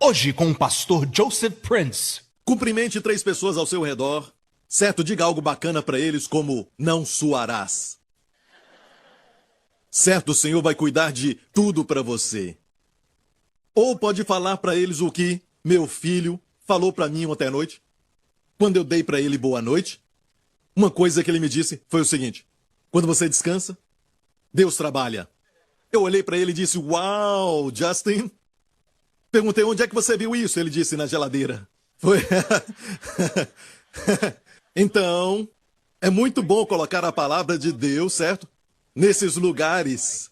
Hoje com o pastor Joseph Prince. Cumprimente 3 pessoas ao seu redor. Certo, diga algo bacana para eles como não suarás. Certo, o Senhor vai cuidar de tudo para você. Ou pode falar para eles o que meu filho falou para mim ontem à noite. Quando eu dei para ele boa noite, uma coisa que ele me disse foi o seguinte: quando você descansa, Deus trabalha. Eu olhei para ele e disse: uau, Justin. Perguntei: onde é que você viu isso? Ele disse: na geladeira. Foi. Então, é muito bom colocar a palavra de Deus, certo? Nesses lugares.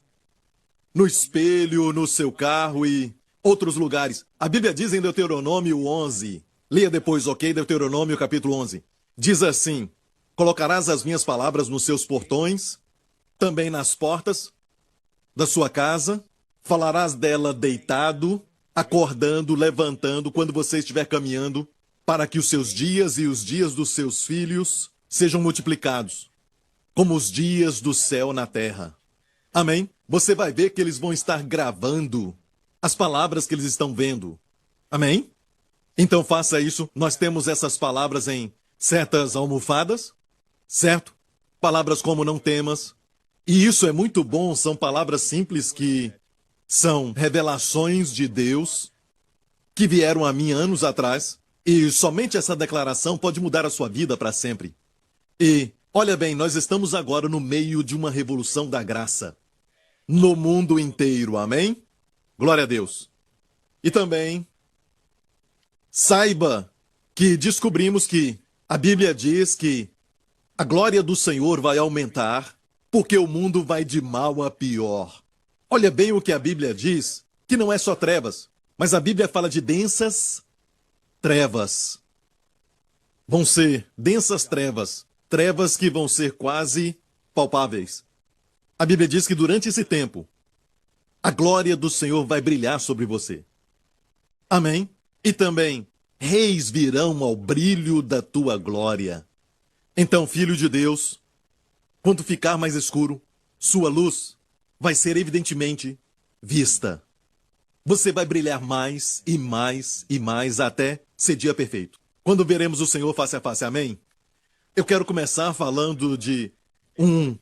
No espelho, no seu carro e outros lugares. A Bíblia diz em Deuteronômio 11. Leia depois, ok? Deuteronômio capítulo 11. Diz assim: colocarás as minhas palavras nos seus portões, também nas portas da sua casa. Falarás dela deitado, acordando, levantando, quando você estiver caminhando, para que os seus dias e os dias dos seus filhos sejam multiplicados, como os dias do céu na terra. Amém? Você vai ver que eles vão estar gravando as palavras que eles estão vendo. Amém? Então faça isso. Nós temos essas palavras em certas almofadas, certo? Palavras como não temas. E isso é muito bom, são palavras simples que são revelações de Deus que vieram a mim anos atrás. E somente essa declaração pode mudar a sua vida para sempre. E, olha bem, nós estamos agora no meio de uma revolução da graça. No mundo inteiro, amém? Glória a Deus. E também, saiba que descobrimos que a Bíblia diz que a glória do Senhor vai aumentar, porque o mundo vai de mal a pior. Olha bem o que a Bíblia diz, que não é só trevas, mas a Bíblia fala de densas trevas. Vão ser densas trevas, trevas que vão ser quase palpáveis. A Bíblia diz que durante esse tempo, a glória do Senhor vai brilhar sobre você. Amém? E também, reis virão ao brilho da tua glória. Então, filho de Deus, quando ficar mais escuro, sua luz vai ser evidentemente vista. Você vai brilhar mais e mais e mais até ser dia perfeito. Quando veremos o Senhor face a face, amém? Eu quero começar falando de um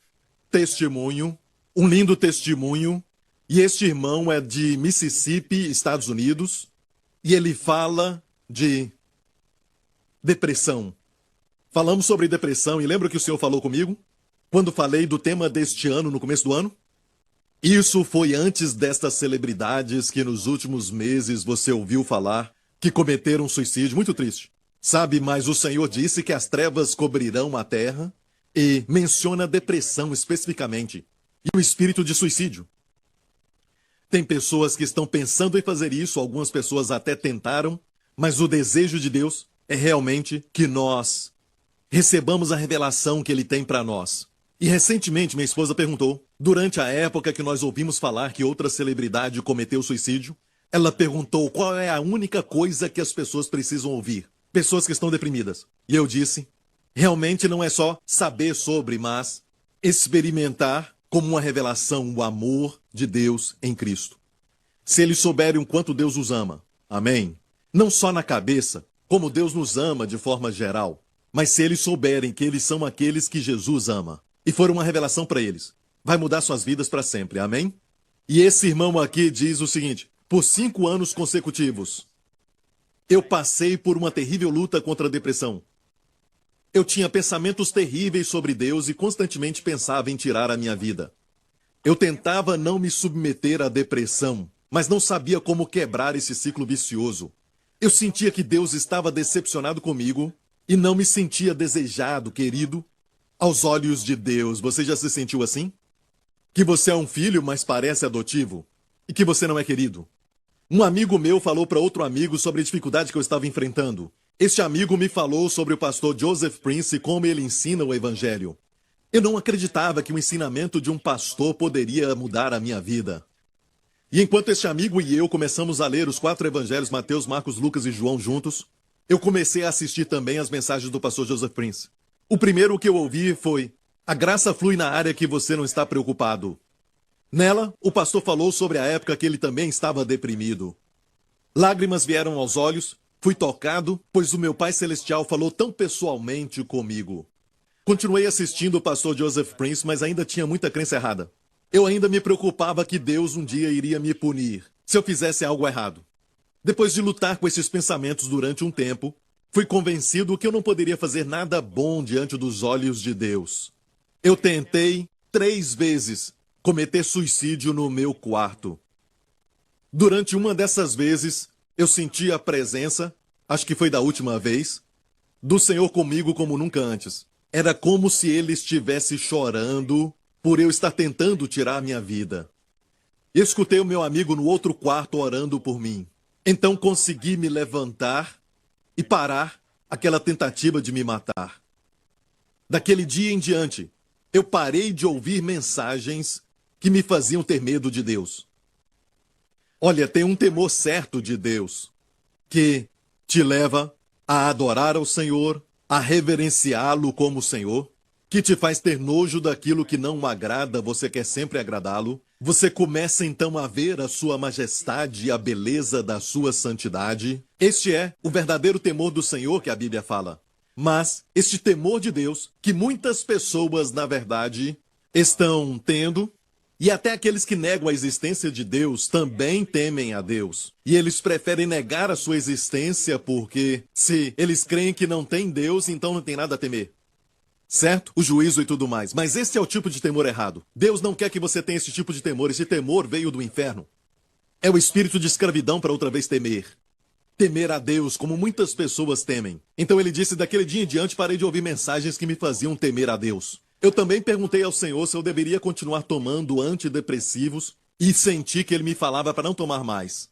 testemunho, um lindo testemunho. E este irmão é de Mississippi, Estados Unidos. E ele fala de depressão. Falamos sobre depressão e lembra que o Senhor falou comigo? Quando falei do tema deste ano, no começo do ano? Isso foi antes destas celebridades que nos últimos meses você ouviu falar que cometeram suicídio. Muito triste. Sabe, mas o Senhor disse que as trevas cobrirão a terra e menciona depressão especificamente e o espírito de suicídio. Tem pessoas que estão pensando em fazer isso, algumas pessoas até tentaram, mas o desejo de Deus é realmente que nós recebamos a revelação que Ele tem para nós. E recentemente minha esposa perguntou, durante a época que nós ouvimos falar que outra celebridade cometeu suicídio, ela perguntou qual é a única coisa que as pessoas precisam ouvir. Pessoas que estão deprimidas. E eu disse, realmente não é só saber sobre, mas experimentar como uma revelação o amor de Deus em Cristo. Se eles souberem o quanto Deus os ama, amém? Não só na cabeça, como Deus nos ama de forma geral, mas se eles souberem que eles são aqueles que Jesus ama, e for uma revelação para eles, vai mudar suas vidas para sempre, amém? E esse irmão aqui diz o seguinte: por 5 anos consecutivos, eu passei por uma terrível luta contra a depressão. Eu tinha pensamentos terríveis sobre Deus e constantemente pensava em tirar a minha vida. Eu tentava não me submeter à depressão, mas não sabia como quebrar esse ciclo vicioso. Eu sentia que Deus estava decepcionado comigo e não me sentia desejado, querido, aos olhos de Deus. Você já se sentiu assim? Que você é um filho, mas parece adotivo? E que você não é querido? Um amigo meu falou para outro amigo sobre a dificuldade que eu estava enfrentando. Este amigo me falou sobre o pastor Joseph Prince e como ele ensina o evangelho. Eu não acreditava que o ensinamento de um pastor poderia mudar a minha vida. E enquanto este amigo e eu começamos a ler os 4 evangelhos, Mateus, Marcos, Lucas e João juntos, eu comecei a assistir também as mensagens do pastor Joseph Prince. O primeiro que eu ouvi foi: a graça flui na área que você não está preocupado. Nela, o pastor falou sobre a época que ele também estava deprimido. Lágrimas vieram aos olhos, fui tocado, pois o meu Pai Celestial falou tão pessoalmente comigo. Continuei assistindo o pastor Joseph Prince, mas ainda tinha muita crença errada. Eu ainda me preocupava que Deus um dia iria me punir se eu fizesse algo errado. Depois de lutar com esses pensamentos durante um tempo, fui convencido que eu não poderia fazer nada bom diante dos olhos de Deus. Eu tentei 3 vezes cometer suicídio no meu quarto. Durante uma dessas vezes, eu senti a presença, acho que foi da última vez, do Senhor comigo como nunca antes. Era como se Ele estivesse chorando por eu estar tentando tirar a minha vida. Escutei o meu amigo no outro quarto orando por mim. Então consegui me levantar e parar aquela tentativa de me matar. Daquele dia em diante, eu parei de ouvir mensagens que me faziam ter medo de Deus. Olha, tem um temor certo de Deus que te leva a adorar ao Senhor, a reverenciá-lo como Senhor, que te faz ter nojo daquilo que não o agrada, você quer sempre agradá-lo. Você começa então a ver a sua majestade e a beleza da sua santidade. Este é o verdadeiro temor do Senhor que a Bíblia fala. Mas este temor de Deus, que muitas pessoas, na verdade, estão tendo, e até aqueles que negam a existência de Deus também temem a Deus. E eles preferem negar a sua existência porque, se eles creem que não tem Deus, então não tem nada a temer. Certo? O juízo e tudo mais. Mas esse é o tipo de temor errado. Deus não quer que você tenha esse tipo de temor. Esse temor veio do inferno. É o espírito de escravidão para outra vez temer. Temer a Deus, como muitas pessoas temem. Então ele disse, daquele dia em diante parei de ouvir mensagens que me faziam temer a Deus. Eu também perguntei ao Senhor se eu deveria continuar tomando antidepressivos e senti que ele me falava para não tomar mais.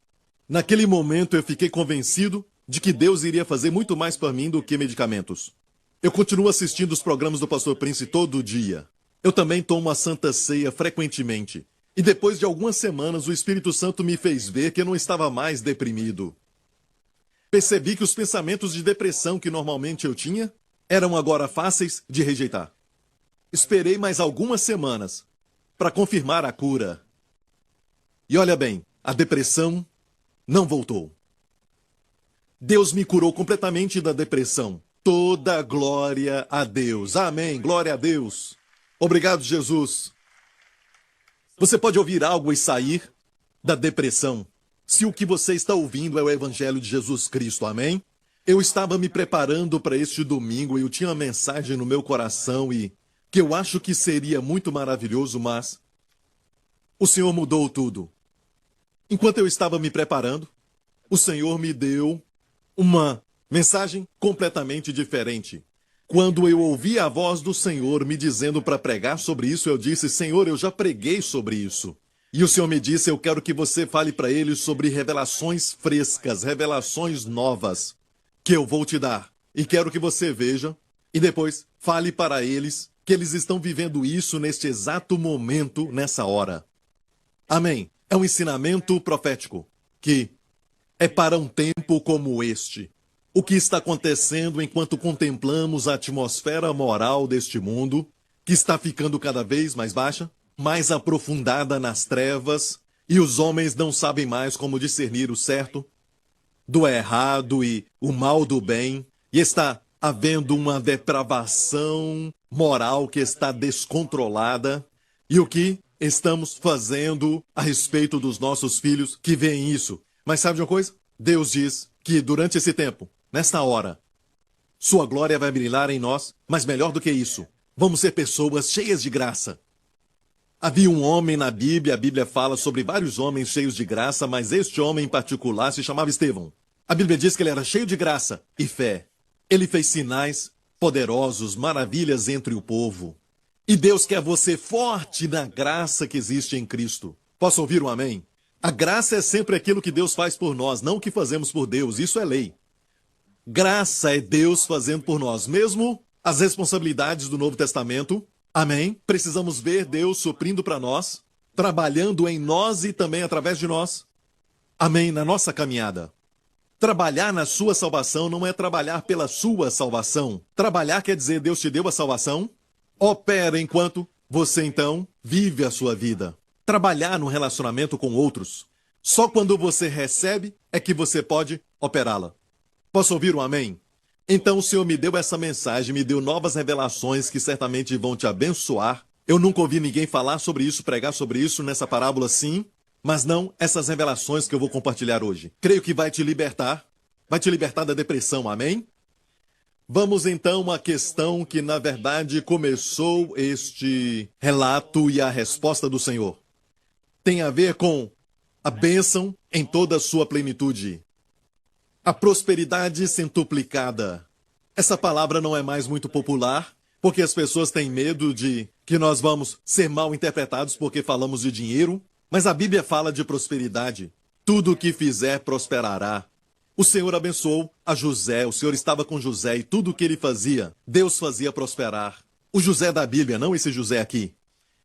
Naquele momento eu fiquei convencido de que Deus iria fazer muito mais por mim do que medicamentos. Eu continuo assistindo os programas do Pastor Prince todo dia. Eu também tomo a Santa Ceia frequentemente. E depois de algumas semanas, o Espírito Santo me fez ver que eu não estava mais deprimido. Percebi que os pensamentos de depressão que normalmente eu tinha eram agora fáceis de rejeitar. Esperei mais algumas semanas para confirmar a cura. E olha bem, a depressão não voltou. Deus me curou completamente da depressão. Toda glória a Deus. Amém. Glória a Deus. Obrigado, Jesus. Você pode ouvir algo e sair da depressão se o que você está ouvindo é o Evangelho de Jesus Cristo. Amém? Eu estava me preparando para este domingo e eu tinha uma mensagem no meu coração e que eu acho que seria muito maravilhoso, mas o Senhor mudou tudo. Enquanto eu estava me preparando, o Senhor me deu uma mensagem completamente diferente. Quando eu ouvi a voz do Senhor me dizendo para pregar sobre isso, eu disse, Senhor, eu já preguei sobre isso. E o Senhor me disse, eu quero que você fale para eles sobre revelações frescas, revelações novas, que eu vou te dar. E quero que você veja, e depois fale para eles que eles estão vivendo isso neste exato momento, nessa hora. Amém. É um ensinamento profético, que é para um tempo como este. O que está acontecendo enquanto contemplamos a atmosfera moral deste mundo, que está ficando cada vez mais baixa, mais aprofundada nas trevas, e os homens não sabem mais como discernir o certo do errado e o mal do bem, e está havendo uma depravação moral que está descontrolada, e o que estamos fazendo a respeito dos nossos filhos que veem isso. Mas sabe de uma coisa? Deus diz que durante esse tempo, nesta hora, sua glória vai brilhar em nós, mas melhor do que isso, vamos ser pessoas cheias de graça. Havia um homem na Bíblia, a Bíblia fala sobre vários homens cheios de graça, mas este homem em particular se chamava Estevão. A Bíblia diz que ele era cheio de graça e fé. Ele fez sinais poderosos, maravilhas entre o povo. E Deus quer você forte na graça que existe em Cristo. Posso ouvir um amém? A graça é sempre aquilo que Deus faz por nós, não o que fazemos por Deus. Isso é lei. Graça é Deus fazendo por nós. Mesmo as responsabilidades do Novo Testamento, amém? Precisamos ver Deus suprindo para nós, trabalhando em nós e também através de nós. Amém? Na nossa caminhada. Trabalhar na sua salvação não é trabalhar pela sua salvação. Trabalhar quer dizer Deus te deu a salvação, opera enquanto você então vive a sua vida. Trabalhar no relacionamento com outros, Só quando você recebe é que você pode operá-la. Posso ouvir um amém? Então o Senhor me deu essa mensagem, me deu novas revelações que certamente vão te abençoar. Eu nunca ouvi ninguém falar sobre isso, pregar sobre isso nessa parábola sim, mas não essas revelações que eu vou compartilhar hoje. Creio que vai te libertar da depressão, amém? Vamos então à questão que na verdade começou este relato e a resposta do Senhor. Tem a ver com a bênção em toda a sua plenitude. A prosperidade centuplicada. Essa palavra não é mais muito popular, porque as pessoas têm medo de que nós vamos ser mal interpretados porque falamos de dinheiro, mas a Bíblia fala de prosperidade. Tudo o que fizer prosperará. O Senhor abençoou a José, o Senhor estava com José e tudo o que ele fazia, Deus fazia prosperar. O José da Bíblia, não esse José aqui.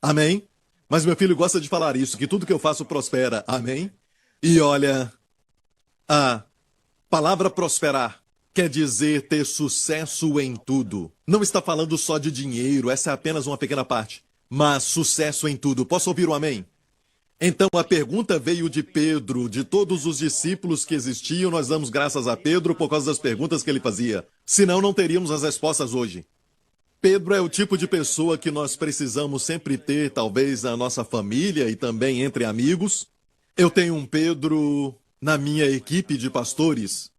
Amém? Mas meu filho gosta de falar isso, que tudo que eu faço prospera. Amém? E olha, a palavra prosperar quer dizer ter sucesso em tudo. Não está falando só de dinheiro, essa é apenas uma pequena parte. Mas sucesso em tudo. Posso ouvir um amém? Então a pergunta veio de Pedro, de todos os discípulos que existiam, nós damos graças a Pedro por causa das perguntas que ele fazia. Senão não teríamos as respostas hoje. Pedro é o tipo de pessoa que nós precisamos sempre ter, talvez na nossa família e também entre amigos. Eu tenho um Pedro na minha equipe de pastores.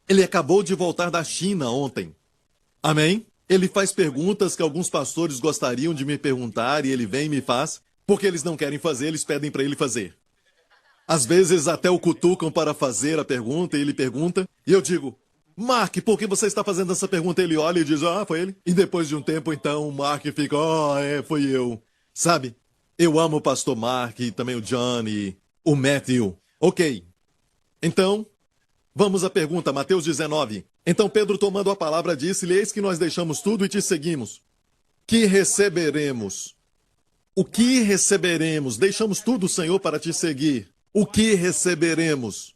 Ele acabou de voltar da China ontem. Amém? Ele faz perguntas que alguns pastores gostariam de me perguntar e ele vem e me faz. Porque eles não querem fazer, eles pedem para ele fazer. Às vezes até o cutucam para fazer a pergunta e ele pergunta. E eu digo, Mark, por que você está fazendo essa pergunta? Ele olha e diz, foi ele. E depois de um tempo, então, o Mark fica, foi eu. Sabe? Eu amo o pastor Mark e também o John e o Matthew. Ok. Então, vamos à pergunta, Mateus 19. Então Pedro, tomando a palavra, disse-lhe, eis que nós deixamos tudo e te seguimos. Que receberemos? O que receberemos? Deixamos tudo, Senhor, para te seguir. O que receberemos?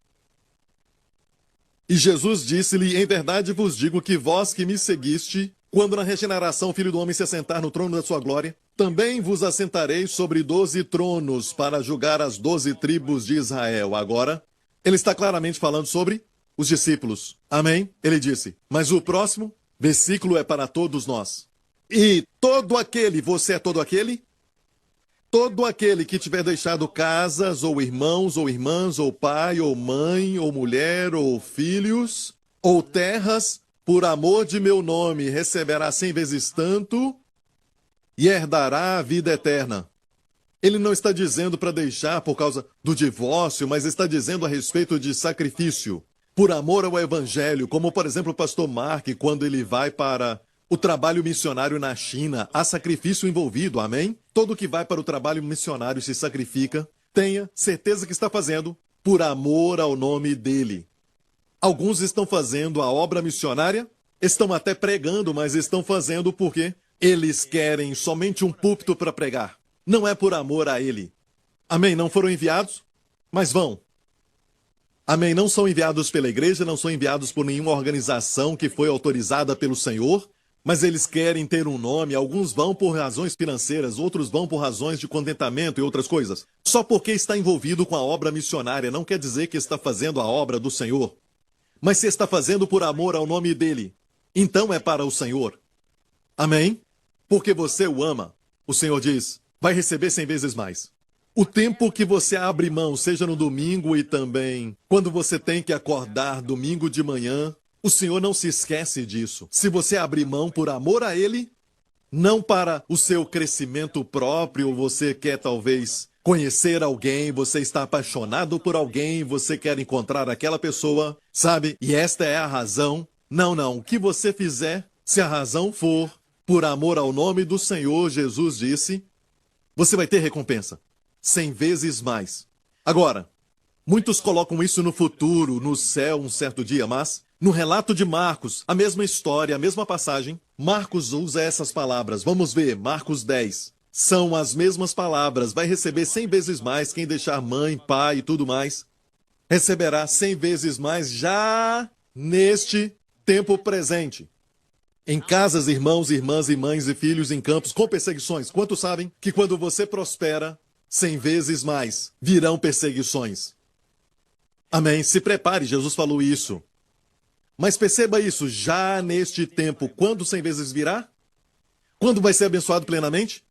E Jesus disse-lhe, em verdade vos digo que vós que me seguiste, quando na regeneração o Filho do Homem se assentar no trono da sua glória, também vos assentareis sobre 12 tronos para julgar as 12 tribos de Israel. Agora, ele está claramente falando sobre os discípulos. Amém? Ele disse, mas o próximo versículo é para todos nós. E todo aquele, você é todo aquele? Todo aquele que tiver deixado casas, ou irmãos, ou irmãs, ou pai, ou mãe, ou mulher, ou filhos, ou terras, por amor de meu nome, receberá 100 vezes tanto e herdará a vida eterna. Ele não está dizendo para deixar por causa do divórcio, mas está dizendo a respeito de sacrifício, por amor ao evangelho, como por exemplo o pastor Mark, quando ele vai para o trabalho missionário na China, há sacrifício envolvido, amém? Todo que vai para o trabalho missionário e se sacrifica, tenha certeza que está fazendo por amor ao nome dele. Alguns estão fazendo a obra missionária, estão até pregando, mas estão fazendo porque eles querem somente um púlpito para pregar. Não é por amor a ele. Amém? Não foram enviados? Mas vão. Amém? Não são enviados pela igreja, não são enviados por nenhuma organização que foi autorizada pelo Senhor. Mas eles querem ter um nome, alguns vão por razões financeiras, outros vão por razões de contentamento e outras coisas. Só porque está envolvido com a obra missionária não quer dizer que está fazendo a obra do Senhor. Mas se está fazendo por amor ao nome dele, então é para o Senhor. Amém? Porque você o ama. O Senhor diz, vai receber 100 vezes mais. O tempo que você abre mão, seja no domingo e também quando você tem que acordar domingo de manhã, o Senhor não se esquece disso. Se você abrir mão por amor a Ele, não para o seu crescimento próprio, você quer talvez conhecer alguém, você está apaixonado por alguém, você quer encontrar aquela pessoa, sabe? E esta é a razão. Não. O que você fizer, se a razão for por amor ao nome do Senhor, Jesus disse, você vai ter recompensa. 100 vezes mais. Agora, muitos colocam isso no futuro, no céu, um certo dia, mas no relato de Marcos, a mesma história, a mesma passagem, Marcos usa essas palavras. Vamos ver, Marcos 10. São as mesmas palavras. Vai receber 100 vezes mais quem deixar mãe, pai e tudo mais. Receberá 100 vezes mais já neste tempo presente. Em casas, irmãos, irmãs e mães e filhos em campos com perseguições. Quantos sabem que quando você prospera, 100 vezes mais virão perseguições? Amém. Se prepare, Jesus falou isso. Mas perceba isso, já neste tempo, quando 100 vezes virá? Quando vai ser abençoado plenamente?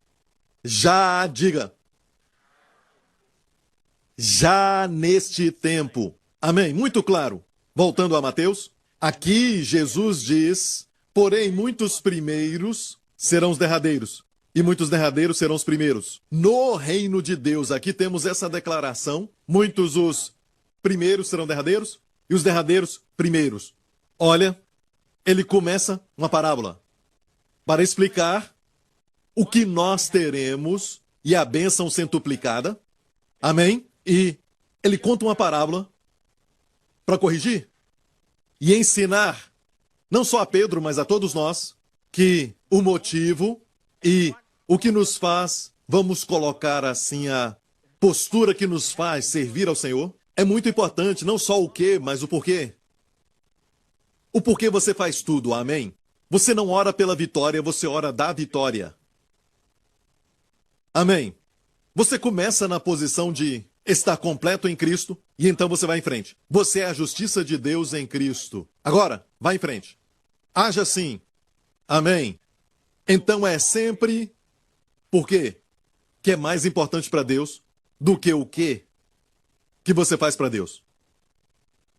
Já, diga. Já neste tempo. Amém. Muito claro. Voltando a Mateus, aqui Jesus diz, porém muitos primeiros serão os derradeiros, e muitos derradeiros serão os primeiros. No reino de Deus, aqui temos essa declaração, muitos os primeiros serão derradeiros, e os derradeiros primeiros. Olha, ele começa uma parábola para explicar o que nós teremos e a bênção centuplicada. Amém? E ele conta uma parábola para corrigir e ensinar, não só a Pedro, mas a todos nós, que o motivo e o que nos faz, vamos colocar assim, a postura que nos faz servir ao Senhor, é muito importante, não só o que, mas o porquê. O porquê você faz tudo, amém? Você não ora pela vitória, você ora da vitória. Amém? Você começa na posição de estar completo em Cristo e então você vai em frente. Você é a justiça de Deus em Cristo. Agora, vai em frente. Haja assim. Amém? Então é sempre por quê? Que é mais importante para Deus do que o quê que você faz para Deus.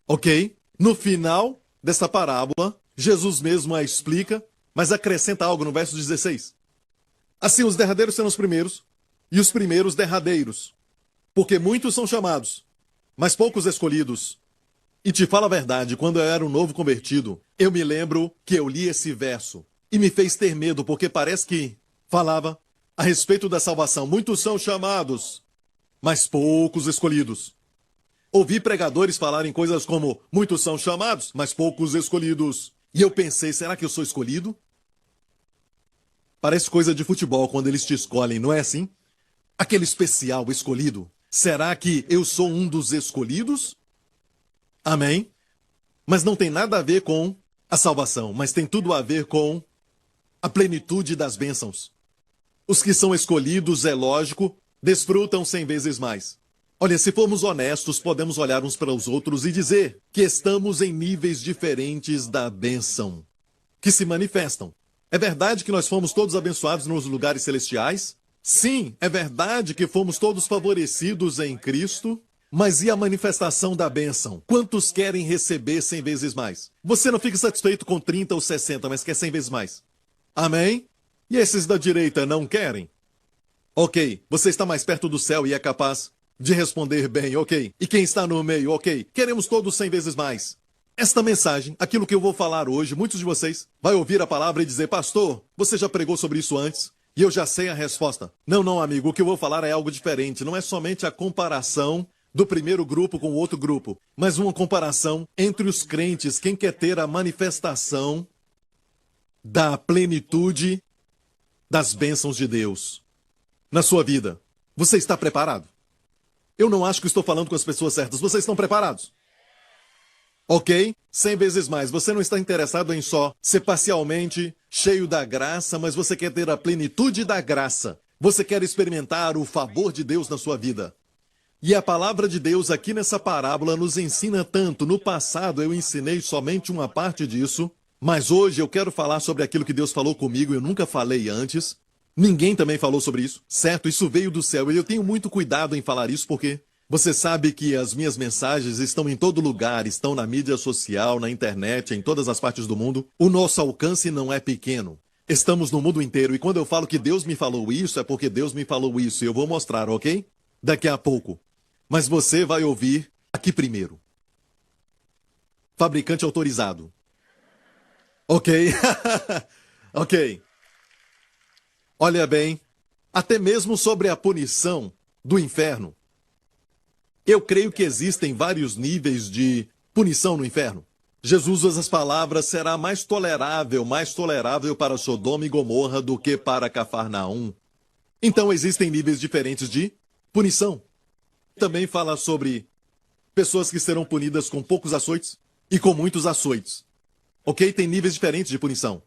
Ok? No final dessa parábola, Jesus mesmo a explica, mas acrescenta algo no verso 16. Assim, os derradeiros serão os primeiros, e os primeiros derradeiros. Porque muitos são chamados, mas poucos escolhidos. E te falo a verdade, quando eu era um novo convertido, eu me lembro que eu li esse verso, e me fez ter medo, porque parece que falava a respeito da salvação. Muitos são chamados, mas poucos escolhidos. Ouvi pregadores falarem coisas como, muitos são chamados, mas poucos escolhidos. E eu pensei, será que eu sou escolhido? Parece coisa de futebol quando eles te escolhem, não é assim? Aquele especial escolhido. Será que eu sou um dos escolhidos? Amém? Mas não tem nada a ver com a salvação, mas tem tudo a ver com a plenitude das bênçãos. Os que são escolhidos, é lógico, desfrutam 100 vezes mais. Olha, se formos honestos, podemos olhar uns para os outros e dizer que estamos em níveis diferentes da bênção, que se manifestam. É verdade que nós fomos todos abençoados nos lugares celestiais? Sim, é verdade que fomos todos favorecidos em Cristo, mas e a manifestação da bênção? Quantos querem receber 100 vezes mais? Você não fica satisfeito com 30 ou 60, mas quer 100 vezes mais. Amém? E esses da direita não querem? Ok, você está mais perto do céu e é capaz de responder bem, ok. E quem está no meio, ok. Queremos todos 100 vezes mais. Esta mensagem, aquilo que eu vou falar hoje, muitos de vocês vai ouvir a palavra e dizer, pastor, você já pregou sobre isso antes? E eu já sei a resposta. Não, amigo, o que eu vou falar é algo diferente. Não é somente a comparação do primeiro grupo com o outro grupo, mas uma comparação entre os crentes, quem quer ter a manifestação da plenitude das bênçãos de Deus na sua vida. Você está preparado? Eu não acho que estou falando com as pessoas certas. Vocês estão preparados? Ok? 100 vezes mais. Você não está interessado em só ser parcialmente cheio da graça, mas você quer ter a plenitude da graça. Você quer experimentar o favor de Deus na sua vida. E a palavra de Deus aqui nessa parábola nos ensina tanto. No passado eu ensinei somente uma parte disso, mas hoje eu quero falar sobre aquilo que Deus falou comigo, eu nunca falei antes. Ninguém também falou sobre isso, certo? Isso veio do céu e eu tenho muito cuidado em falar isso porque você sabe que as minhas mensagens estão em todo lugar, estão na mídia social, na internet, em todas as partes do mundo. O nosso alcance não é pequeno. Estamos no mundo inteiro e quando eu falo que Deus me falou isso, é porque Deus me falou isso e eu vou mostrar, ok? Daqui a pouco. Mas você vai ouvir aqui primeiro. Fabricante autorizado. Ok? Ok. Olha bem, até mesmo sobre a punição do inferno. Eu creio que existem vários níveis de punição no inferno. Jesus usa as palavras, será mais tolerável para Sodoma e Gomorra do que para Cafarnaum. Então existem níveis diferentes de punição. Também fala sobre pessoas que serão punidas com poucos açoites e com muitos açoites. Ok? Tem níveis diferentes de punição.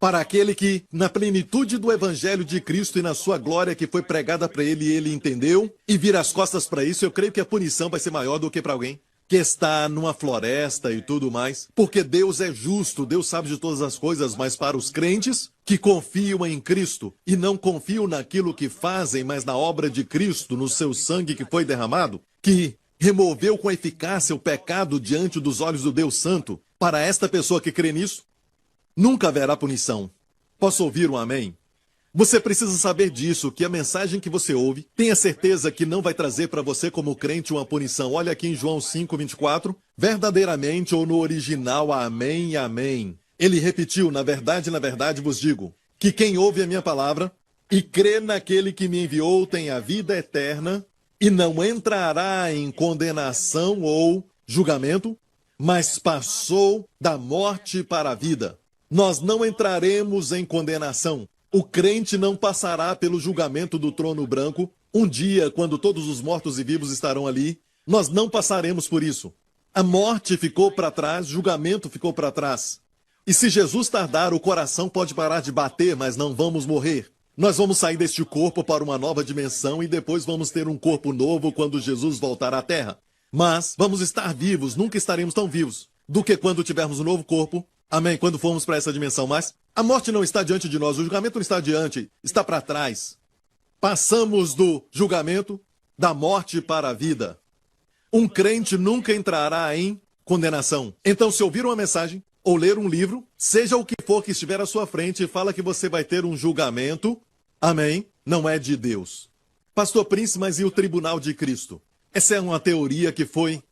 para aquele que, na plenitude do Evangelho de Cristo e na sua glória que foi pregada para ele, ele entendeu e vira as costas para isso, eu creio que a punição vai ser maior do que para alguém que está numa floresta e tudo mais. Porque Deus é justo, Deus sabe de todas as coisas, mas para os crentes que confiam em Cristo e não confiam naquilo que fazem, mas na obra de Cristo, no seu sangue que foi derramado, que removeu com eficácia o pecado diante dos olhos do Deus Santo, para esta pessoa que crê nisso, nunca haverá punição. Posso ouvir um amém? Você precisa saber disso, que a mensagem que você ouve, tenha certeza que não vai trazer para você como crente uma punição. Olha aqui em João 5:24, verdadeiramente ou no original, amém, amém. Ele repetiu, na verdade vos digo, que quem ouve a minha palavra e crê naquele que me enviou tem a vida eterna e não entrará em condenação ou julgamento, mas passou da morte para a vida. Nós não entraremos em condenação. O crente não passará pelo julgamento do trono branco. Um dia, quando todos os mortos e vivos estarão ali, nós não passaremos por isso. A morte ficou para trás, julgamento ficou para trás. E se Jesus tardar, o coração pode parar de bater, mas não vamos morrer. Nós vamos sair deste corpo para uma nova dimensão e depois vamos ter um corpo novo quando Jesus voltar à terra. Mas vamos estar vivos, nunca estaremos tão vivos do que quando tivermos um novo corpo. Amém? Quando formos para essa dimensão, mas a morte não está diante de nós, o julgamento não está diante, está para trás. Passamos do julgamento, da morte para a vida. Um crente nunca entrará em condenação. Então, se ouvir uma mensagem ou ler um livro, seja o que for que estiver à sua frente e fala que você vai ter um julgamento, amém, não é de Deus. Pastor Prince, mas e o tribunal de Cristo? Essa é uma teoria que foi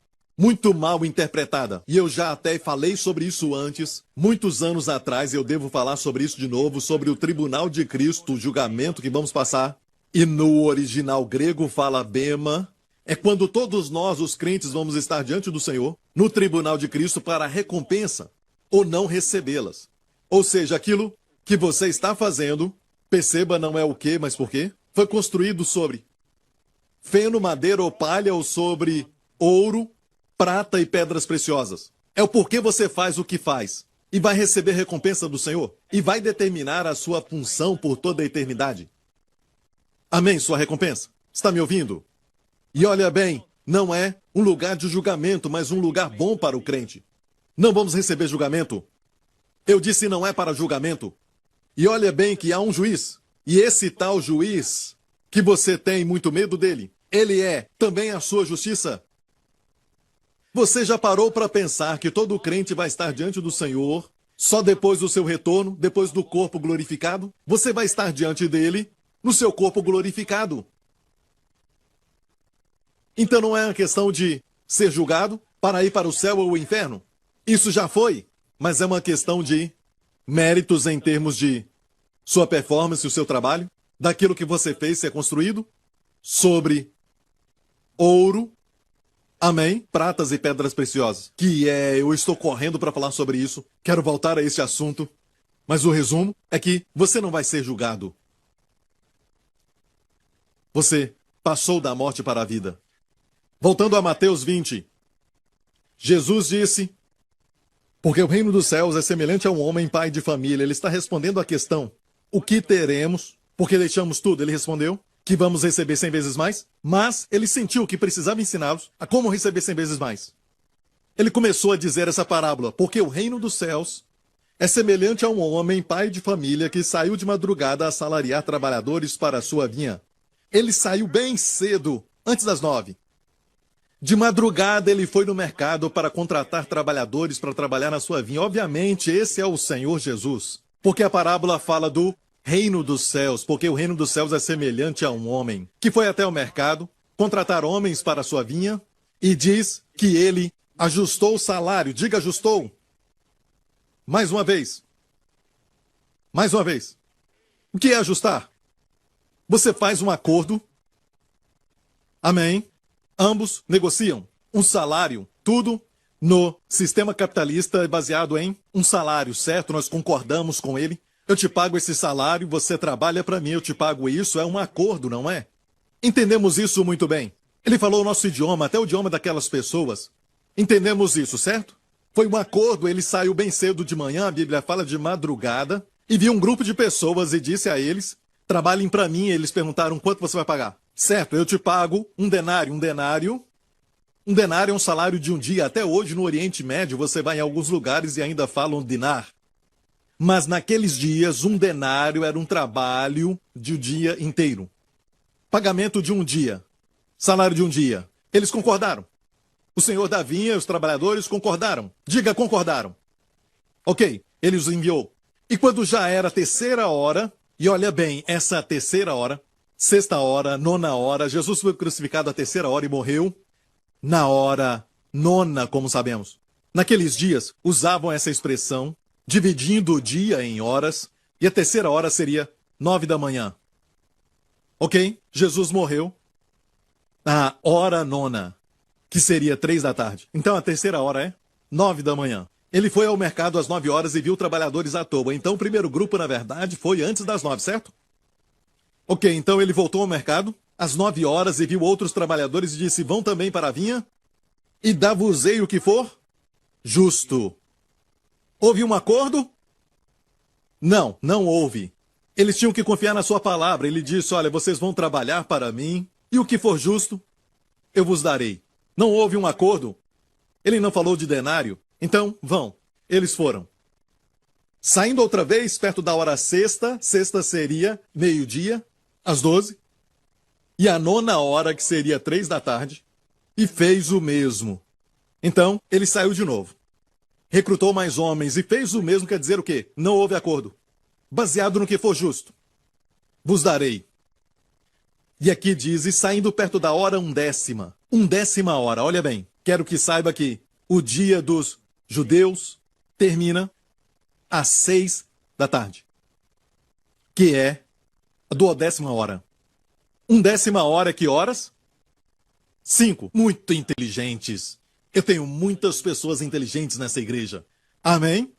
muito mal interpretada. E eu já até falei sobre isso antes, muitos anos atrás, eu devo falar sobre isso de novo, sobre o tribunal de Cristo, o julgamento que vamos passar. E no original grego fala bema. É quando todos nós, os crentes, vamos estar diante do Senhor, no tribunal de Cristo, para a recompensa, ou não recebê-las. Ou seja, aquilo que você está fazendo, perceba, não é o quê, mas por quê? Foi construído sobre feno, madeira ou palha, ou sobre ouro, prata e pedras preciosas. É o porquê você faz o que faz. E vai receber recompensa do Senhor. E vai determinar a sua função por toda a eternidade. Amém, sua recompensa. Está me ouvindo? E olha bem, não é um lugar de julgamento, mas um lugar bom para o crente. Não vamos receber julgamento. Eu disse não é para julgamento. E olha bem que há um juiz. E esse tal juiz, que você tem muito medo dele, ele é também a sua justiça. Você já parou para pensar que todo crente vai estar diante do Senhor só depois do seu retorno, depois do corpo glorificado? Você vai estar diante dele no seu corpo glorificado. Então não é uma questão de ser julgado para ir para o céu ou o inferno. Isso já foi, mas é uma questão de méritos em termos de sua performance, o seu trabalho, daquilo que você fez ser construído sobre ouro, amém, pratas e pedras preciosas. Eu estou correndo para falar sobre isso, quero voltar a esse assunto, mas o resumo é que você não vai ser julgado. Você passou da morte para a vida. Voltando a Mateus 20, Jesus disse, porque o reino dos céus é semelhante a um homem pai de família. Ele está respondendo à questão, o que teremos, porque deixamos tudo? Ele respondeu, que vamos receber 100 vezes mais, mas ele sentiu que precisava ensiná-los a como receber 100 vezes mais. Ele começou a dizer essa parábola, porque o reino dos céus é semelhante a um homem pai de família que saiu de madrugada a assalariar trabalhadores para a sua vinha. Ele saiu bem cedo, antes das 9. De madrugada ele foi no mercado para contratar trabalhadores para trabalhar na sua vinha. Obviamente esse é o Senhor Jesus, porque a parábola fala do reino dos céus, porque o reino dos céus é semelhante a um homem que foi até o mercado contratar homens para a sua vinha e diz que ele ajustou o salário. Diga ajustou. Mais uma vez. Mais uma vez. O que é ajustar? Você faz um acordo. Amém. Ambos negociam um salário, tudo no sistema capitalista é baseado em um salário, certo? Nós concordamos com ele. Eu te pago esse salário, você trabalha para mim, eu te pago isso. É um acordo, não é? Entendemos isso muito bem. Ele falou o nosso idioma, até o idioma daquelas pessoas. Entendemos isso, certo? Foi um acordo, ele saiu bem cedo de manhã, a Bíblia fala de madrugada. e viu um grupo de pessoas e disse a eles: trabalhem para mim. E eles perguntaram: quanto você vai pagar? Certo, eu te pago um denário. Um denário é um salário de um dia. Até hoje, no Oriente Médio, você vai em alguns lugares e ainda falam dinar. Mas naqueles dias, um denário era um trabalho de um dia inteiro. Pagamento de um dia. Salário de um dia. Eles concordaram. O senhor da vinha e os trabalhadores concordaram. Diga, concordaram. Ok, ele os enviou. E quando já era a terceira hora, e olha bem, essa terceira hora, sexta hora, nona hora, Jesus foi crucificado à terceira hora e morreu na hora nona, como sabemos. Naqueles dias, usavam essa expressão, dividindo o dia em horas, e a terceira hora seria 9 da manhã. Ok? Jesus morreu na hora nona, que seria 3 da tarde. Então a terceira hora é 9 da manhã. Ele foi ao mercado às 9 horas e viu trabalhadores à toa. Então o primeiro grupo, na verdade, foi antes das 9, certo? Ok, então ele voltou ao mercado às 9 horas e viu outros trabalhadores e disse: vão também para a vinha e dá-vos-ei o que for justo. Houve um acordo? Não, não houve. Eles tinham que confiar na sua palavra. Ele disse: olha, vocês vão trabalhar para mim e o que for justo, eu vos darei. Não houve um acordo. Ele não falou de denário. Então, vão. Eles foram. Saindo outra vez, perto da hora sexta, sexta seria meio-dia, às 12, e a nona hora, que seria 3 da tarde, e fez o mesmo. Então, ele saiu de novo. Recrutou mais homens e fez o mesmo, quer dizer o quê? Não houve acordo. Baseado no que for justo. Vos darei. E aqui diz: e saindo perto da hora 1/10. 1/10 hora, olha bem. Quero que saiba que o dia dos judeus termina às 6 da tarde. Que é a 12ª hora. 1/10 hora, que horas? 5. Muito inteligentes. Eu tenho muitas pessoas inteligentes nessa igreja. Amém?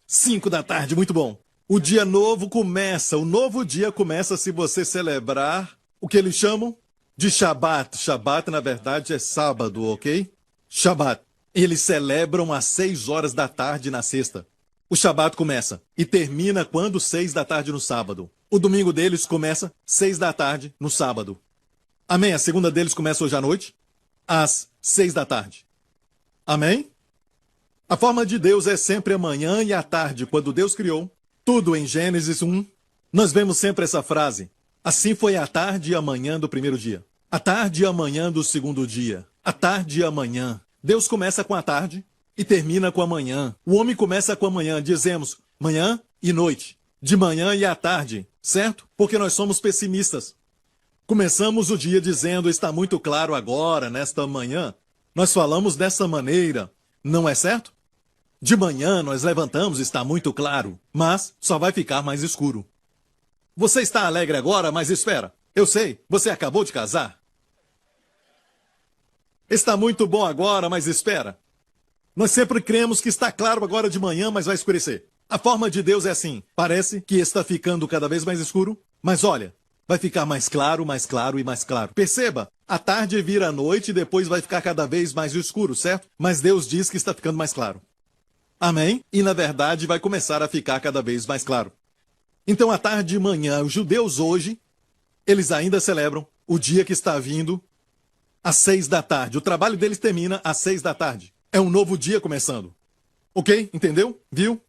5 da tarde, muito bom. O dia novo começa. O novo dia começa se você celebrar o que eles chamam de Shabat. Shabat, na verdade, é sábado, ok? Shabat. Eles celebram às 6 horas da tarde na sexta. O Shabat começa e termina quando? 6 da tarde no sábado. O domingo deles começa 6 da tarde no sábado. Amém? A segunda deles começa hoje à noite, às 6 da tarde. Amém? A forma de Deus é sempre a manhã e a tarde. Quando Deus criou tudo em Gênesis 1, nós vemos sempre essa frase: assim foi a tarde e a manhã do primeiro dia. A tarde e a manhã do segundo dia. A tarde e a manhã. Deus começa com a tarde e termina com a manhã. O homem começa com a manhã. Dizemos manhã e noite. De manhã e à tarde. Certo? Porque nós somos pessimistas. Começamos o dia dizendo: está muito claro agora, nesta manhã. Nós falamos dessa maneira. Não é certo? De manhã nós levantamos, está muito claro. Mas só vai ficar mais escuro. Você está alegre agora, mas espera. Eu sei, você acabou de casar. Está muito bom agora, mas espera. Nós sempre cremos que está claro agora de manhã, mas vai escurecer. A forma de Deus é assim. Parece que está ficando cada vez mais escuro, mas olha, vai ficar mais claro e mais claro. Perceba, a tarde vira a noite e depois vai ficar cada vez mais escuro, certo? Mas Deus diz que está ficando mais claro. Amém? E na verdade vai começar a ficar cada vez mais claro. Então, à tarde e manhã, os judeus hoje, eles ainda celebram o dia que está vindo às 6 da tarde. O trabalho deles termina às 6 da tarde. É um novo dia começando. Ok? Entendeu? Viu?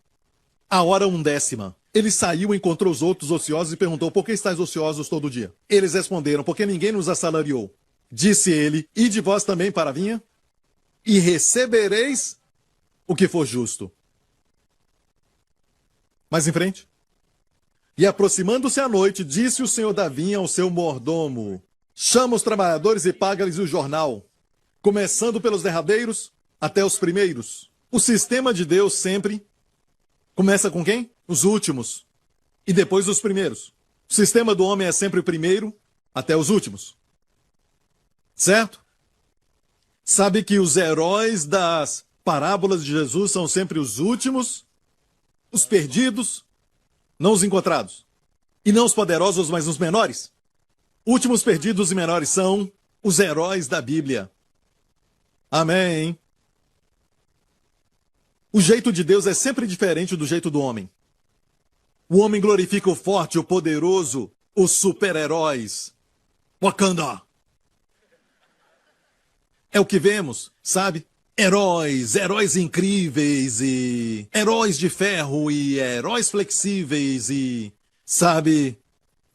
A hora 1/10. Ele saiu, encontrou os outros ociosos e perguntou: por que estáis ociosos todo dia? Eles responderam: porque ninguém nos assalariou. Disse ele: ide vós também para a vinha e recebereis o que for justo. Mais em frente. E aproximando-se a noite, disse o senhor da vinha ao seu mordomo: chama os trabalhadores e paga-lhes o jornal, começando pelos derradeiros até os primeiros. O sistema de Deus sempre começa com quem? Os últimos. E depois os primeiros. O sistema do homem é sempre o primeiro até os últimos. Certo? Sabe que os heróis das parábolas de Jesus são sempre os últimos, os perdidos, não os encontrados. E não os poderosos, mas os menores. Últimos, perdidos e menores são os heróis da Bíblia. Amém. O jeito de Deus é sempre diferente do jeito do homem. O homem glorifica o forte, o poderoso, os super-heróis. Wakanda! É o que vemos, sabe? Heróis incríveis e heróis de ferro e heróis flexíveis e, sabe,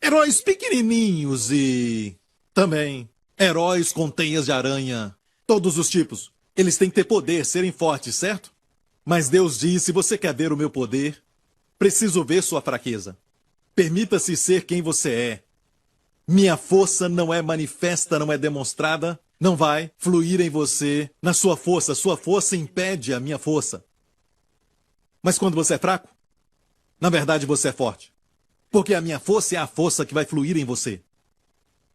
heróis pequenininhos e também heróis com teias de aranha. Todos os tipos. Eles têm que ter poder, serem fortes, certo? Mas Deus diz, se você quer ver o meu poder, preciso ver sua fraqueza. Permita-se ser quem você é. Minha força não é manifesta, não é demonstrada, não vai fluir em você, na sua força. Sua força impede a minha força. Mas quando você é fraco, na verdade você é forte. Porque a minha força é a força que vai fluir em você.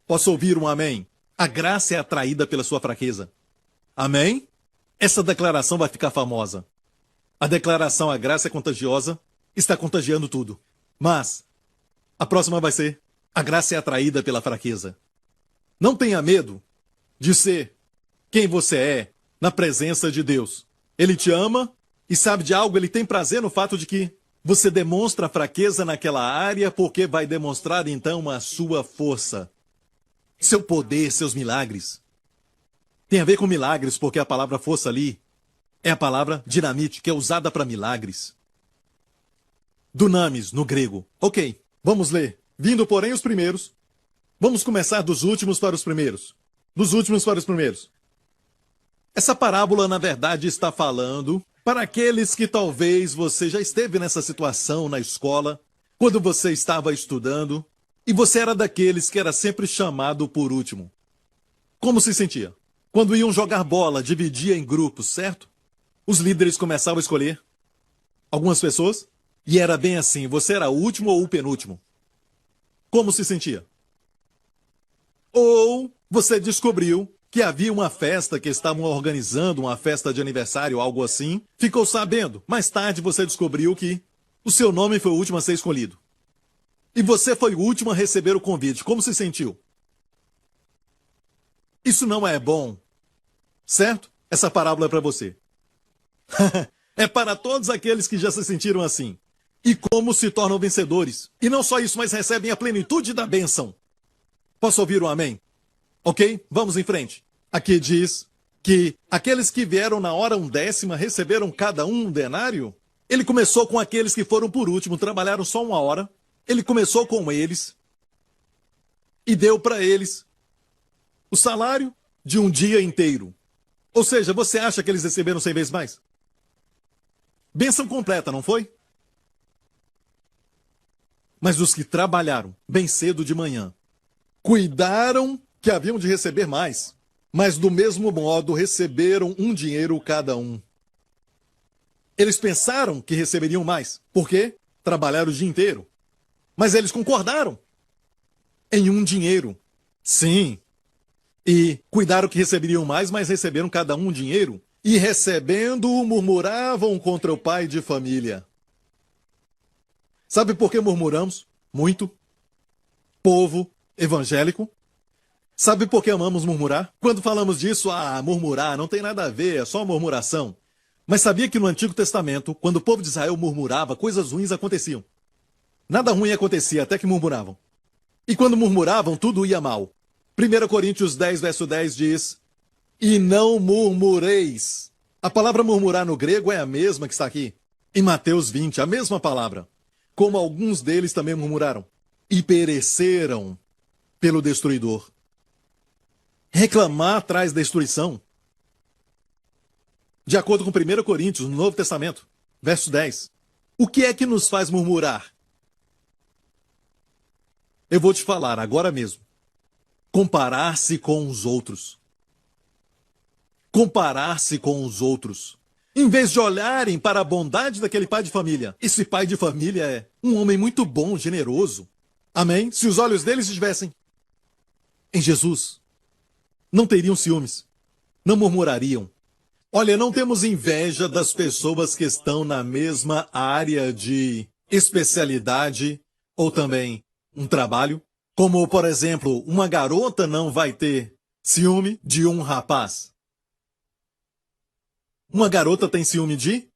Posso ouvir um amém? A graça é atraída pela sua fraqueza. Amém? Essa declaração vai ficar famosa. A declaração a graça é contagiosa, está contagiando tudo. Mas a próxima vai ser a graça é atraída pela fraqueza. Não tenha medo de ser quem você é na presença de Deus. Ele te ama e sabe de algo, ele tem prazer no fato de que você demonstra fraqueza naquela área porque vai demonstrar então a sua força. Seu poder, seus milagres. Tem a ver com milagres porque a palavra força ali é a palavra dinamite, que é usada para milagres. Dunamis, no grego. Ok, vamos ler. Vindo, porém, os primeiros. Vamos começar dos últimos para os primeiros. Dos últimos para os primeiros. Essa parábola, na verdade, está falando para aqueles que talvez você já esteve nessa situação na escola, quando você estava estudando, e você era daqueles que era sempre chamado por último. Como se sentia? Quando iam jogar bola, dividia em grupos, certo? Os líderes começavam a escolher algumas pessoas, e era bem assim, você era o último ou o penúltimo. Como se sentia? Ou você descobriu que havia uma festa que estavam organizando, uma festa de aniversário, algo assim, ficou sabendo. Mais tarde você descobriu que o seu nome foi o último a ser escolhido. E você foi o último a receber o convite. Como se sentiu? Isso não é bom, certo? Essa parábola é para você. É para todos aqueles que já se sentiram assim. E como se tornam vencedores. E não só isso, mas recebem a plenitude da bênção. Posso ouvir um amém? Ok? Vamos em frente. Aqui diz que aqueles que vieram na hora 1/10 receberam cada um denário. Ele começou com aqueles que foram por último, trabalharam só 1 hora. Ele começou com eles e deu para eles o salário de um dia inteiro. Ou seja, você acha que eles receberam 100 vezes mais? Bênção completa, não foi? Mas os que trabalharam bem cedo de manhã, cuidaram que haviam de receber mais, mas do mesmo modo receberam um dinheiro cada um. Eles pensaram que receberiam mais, porque trabalharam o dia inteiro. Mas eles concordaram em um dinheiro. Sim. E cuidaram que receberiam mais, mas receberam cada um um dinheiro. E recebendo-o, murmuravam contra o pai de família. Sabe por que murmuramos? Muito. Povo evangélico. Sabe por que amamos murmurar? Quando falamos disso, murmurar não tem nada a ver, é só murmuração. Mas sabia que no Antigo Testamento, quando o povo de Israel murmurava, coisas ruins aconteciam. Nada ruim acontecia, até que murmuravam. E quando murmuravam, tudo ia mal. 1 Coríntios 10, verso 10 diz: E não murmureis. A palavra murmurar no grego é a mesma que está aqui. Em Mateus 20, a mesma palavra. Como alguns deles também murmuraram. E pereceram pelo destruidor. Reclamar traz destruição. De acordo com 1 Coríntios, no Novo Testamento, verso 10. O que é que nos faz murmurar? Eu vou te falar agora mesmo. Comparar-se com os outros. Comparar-se com os outros. Em vez de olharem para a bondade daquele pai de família. Esse pai de família é um homem muito bom, generoso. Amém? Se os olhos deles estivessem em Jesus, não teriam ciúmes. Não murmurariam. Olha, não temos inveja das pessoas que estão na mesma área de especialidade ou também um trabalho. Como, por exemplo, uma garota não vai ter ciúme de um rapaz. Uma garota tem ciúme de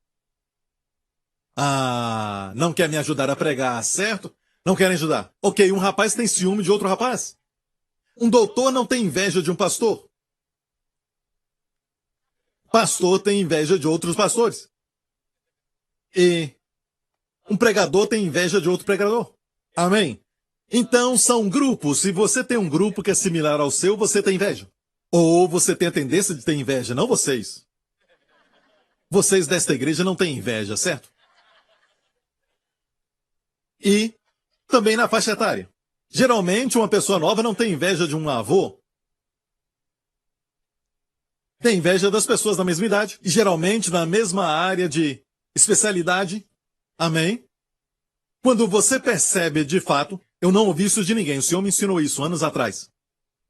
Ah, não quer me ajudar a pregar, certo? Não querem ajudar. Ok, um rapaz tem ciúme de outro rapaz. Um doutor não tem inveja de um pastor. Pastor tem inveja de outros pastores. E um pregador tem inveja de outro pregador. Amém? Então são grupos. Se você tem um grupo que é similar ao seu, você tem inveja. Ou você tem a tendência de ter inveja, não vocês. Vocês desta igreja não têm inveja, certo? E também na faixa etária. Geralmente uma pessoa nova não tem inveja de um avô. Tem inveja das pessoas da mesma idade. E geralmente na mesma área de especialidade. Amém? Quando você percebe de fato, eu não ouvi isso de ninguém, o Senhor me ensinou isso anos atrás.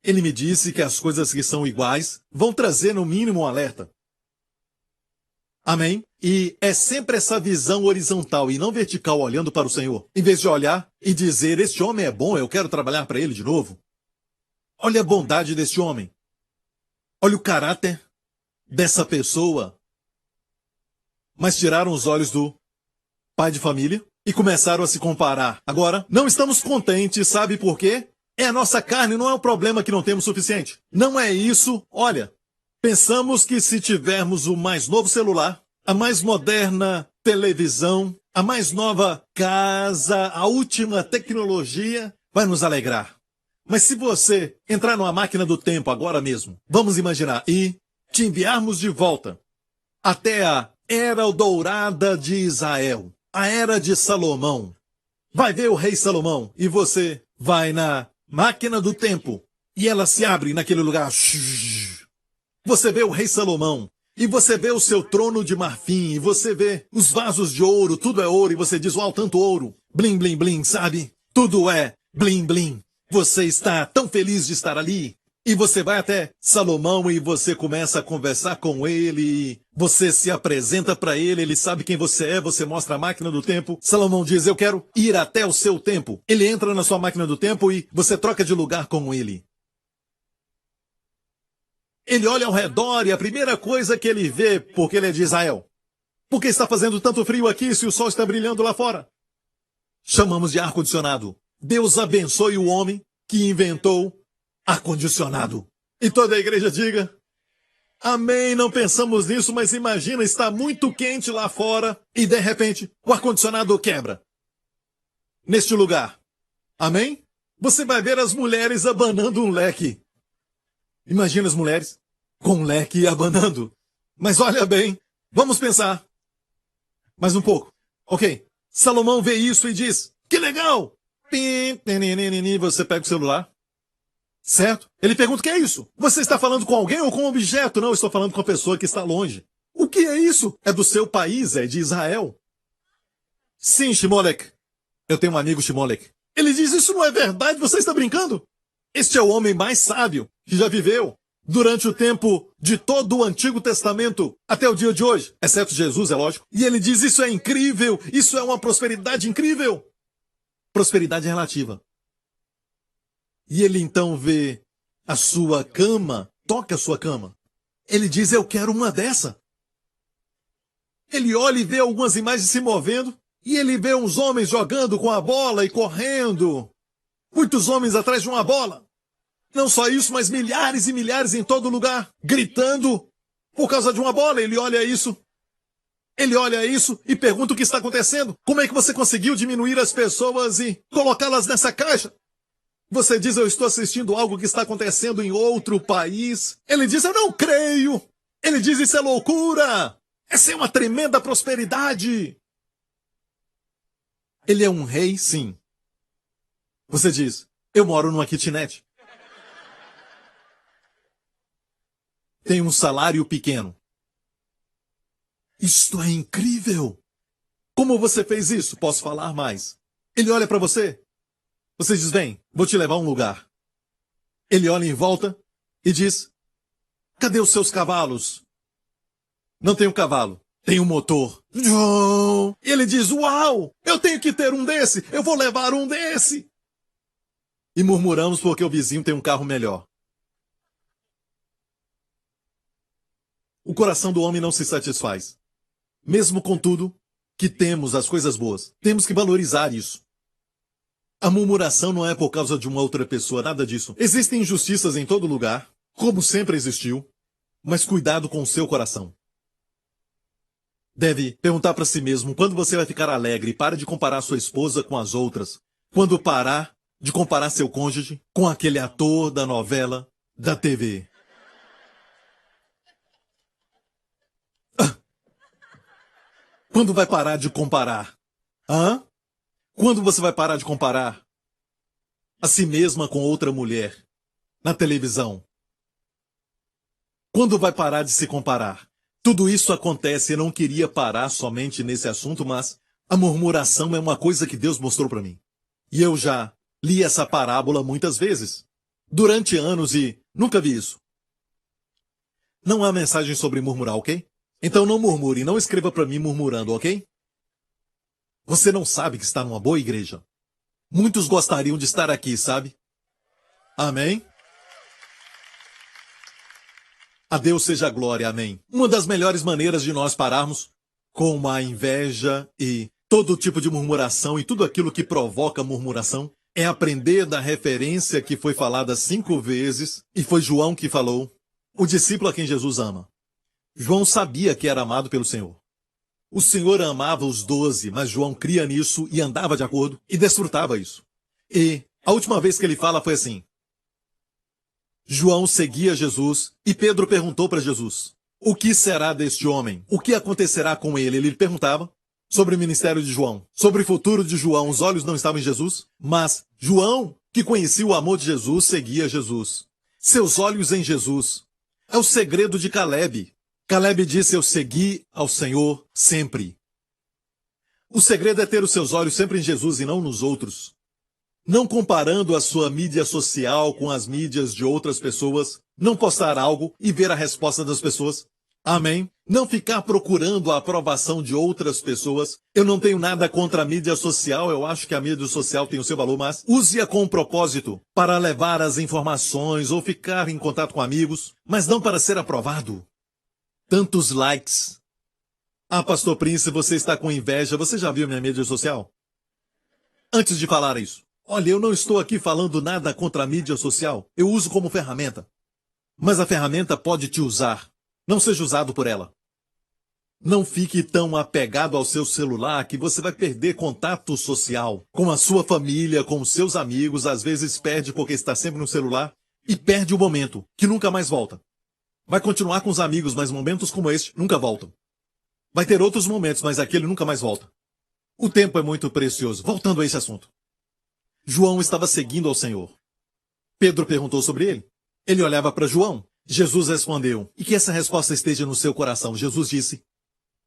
Ele me disse que as coisas que são iguais vão trazer no mínimo um alerta. Amém? E é sempre essa visão horizontal e não vertical olhando para o Senhor. Em vez de olhar e dizer, este homem é bom, eu quero trabalhar para ele de novo. Olha a bondade deste homem. Olha o caráter dessa pessoa. Mas tiraram os olhos do pai de família e começaram a se comparar. Agora, não estamos contentes, sabe por quê? É a nossa carne, não é o problema que não temos suficiente. Não é isso. Olha, pensamos que se tivermos o mais novo celular, a mais moderna televisão, a mais nova casa, a última tecnologia, vai nos alegrar. Mas se você entrar numa máquina do tempo agora mesmo, vamos imaginar, e te enviarmos de volta até a era dourada de Israel, a era de Salomão. Vai ver o rei Salomão e você vai na máquina do tempo e ela se abre naquele lugar. Você vê o rei Salomão e você vê o seu trono de marfim e você vê os vasos de ouro, tudo é ouro e você diz, uau, tanto ouro, blim, blim, blim, sabe? Tudo é blim, blim. Você está tão feliz de estar ali. E você vai até Salomão e você começa a conversar com ele, você se apresenta para ele, ele sabe quem você é, você mostra a máquina do tempo. Salomão diz, eu quero ir até o seu tempo. Ele entra na sua máquina do tempo e você troca de lugar com ele. Ele olha ao redor e a primeira coisa que ele vê, porque ele é de Israel, por que está fazendo tanto frio aqui se o sol está brilhando lá fora? Chamamos de ar-condicionado. Deus abençoe o homem que inventou ar-condicionado. E toda a igreja diga, amém, não pensamos nisso, mas imagina, está muito quente lá fora e de repente o ar-condicionado quebra. Neste lugar. Amém? Você vai ver as mulheres abanando um leque. Imagina as mulheres com um leque abanando. Mas olha bem, vamos pensar. Mais um pouco. Ok. Salomão vê isso e diz, que legal! Você pega o celular. Certo? Ele pergunta o que é isso? Você está falando com alguém ou com um objeto? Não, eu estou falando com a pessoa que está longe. O que é isso? É do seu país, é de Israel. Sim, Shimolek. Eu tenho um amigo Shimolek. Ele diz, isso não é verdade, você está brincando? Este é o homem mais sábio que já viveu durante o tempo de todo o Antigo Testamento até o dia de hoje, exceto Jesus, é lógico. E ele diz, isso é incrível, isso é uma prosperidade incrível. Prosperidade relativa. E ele então vê a sua cama, toca a sua cama. Ele diz, eu quero uma dessa. Ele olha e vê algumas imagens se movendo, e ele vê uns homens jogando com a bola e correndo. Muitos homens atrás de uma bola. Não só isso, mas milhares e milhares em todo lugar, gritando por causa de uma bola. Ele olha isso. Ele olha isso e pergunta o que está acontecendo. Como é que você conseguiu diminuir as pessoas e colocá-las nessa caixa? Você diz, eu estou assistindo algo que está acontecendo em outro país. Ele diz, eu não creio. Ele diz, isso é loucura. Essa é uma tremenda prosperidade. Ele é um rei, sim. Você diz, eu moro numa kitnet. Tenho um salário pequeno. Isto é incrível. Como você fez isso? Posso falar mais. Ele olha para você. Você diz, vem, vou te levar a um lugar. Ele olha em volta e diz, cadê os seus cavalos? Não tenho cavalo, tenho motor. E ele diz, uau, eu tenho que ter um desse, eu vou levar um desse. E murmuramos porque o vizinho tem um carro melhor. O coração do homem não se satisfaz. Mesmo com tudo que temos as coisas boas. Temos que valorizar isso. A murmuração não é por causa de uma outra pessoa, nada disso. Existem injustiças em todo lugar, como sempre existiu, mas cuidado com o seu coração. Deve perguntar para si mesmo quando você vai ficar alegre. Pare de comparar sua esposa com as outras. Quando parar de comparar seu cônjuge com aquele ator da novela da TV. Quando vai parar de comparar? Hã? Quando você vai parar de comparar a si mesma com outra mulher na televisão? Quando vai parar de se comparar? Tudo isso acontece. Eu não queria parar somente nesse assunto, mas a murmuração é uma coisa que Deus mostrou para mim. E eu já li essa parábola muitas vezes, durante anos, e nunca vi isso. Não há mensagem sobre murmurar, ok? Então não murmure, não escreva para mim murmurando, ok? Você não sabe que está numa boa igreja. Muitos gostariam de estar aqui, sabe? Amém? A Deus seja a glória, amém. Uma das melhores maneiras de nós pararmos com a inveja e todo tipo de murmuração e tudo aquilo que provoca murmuração é aprender da referência que foi falada 5 vezes, e foi João que falou, o discípulo a quem Jesus ama. João sabia que era amado pelo Senhor. O Senhor amava os 12, mas João cria nisso e andava de acordo e desfrutava isso. E a última vez que ele fala foi assim. João seguia Jesus e Pedro perguntou para Jesus, o que será deste homem? O que acontecerá com ele? Ele perguntava sobre o ministério de João, sobre o futuro de João. Os olhos não estavam em Jesus, mas João, que conhecia o amor de Jesus, seguia Jesus. Seus olhos em Jesus. É o segredo de Caleb. Caleb disse, eu segui ao Senhor sempre. O segredo é ter os seus olhos sempre em Jesus e não nos outros. Não comparando a sua mídia social com as mídias de outras pessoas. Não postar algo e ver a resposta das pessoas. Amém? Não ficar procurando a aprovação de outras pessoas. Eu não tenho nada contra a mídia social, eu acho que a mídia social tem o seu valor, mas use-a com um propósito, para levar as informações ou ficar em contato com amigos, mas não para ser aprovado. Tantos likes. Ah, Pastor Prince, você está com inveja. Você já viu minha mídia social? Antes de falar isso, olha, eu não estou aqui falando nada contra a mídia social. Eu uso como ferramenta. Mas a ferramenta pode te usar. Não seja usado por ela. Não fique tão apegado ao seu celular que você vai perder contato social com a sua família, com os seus amigos. Às vezes perde porque está sempre no celular e perde o momento, que nunca mais volta. Vai continuar com os amigos, mas momentos como este nunca voltam. Vai ter outros momentos, mas aquele nunca mais volta. O tempo é muito precioso. Voltando a esse assunto. João estava seguindo ao Senhor. Pedro perguntou sobre ele. Ele olhava para João. Jesus respondeu, e que essa resposta esteja no seu coração. Jesus disse,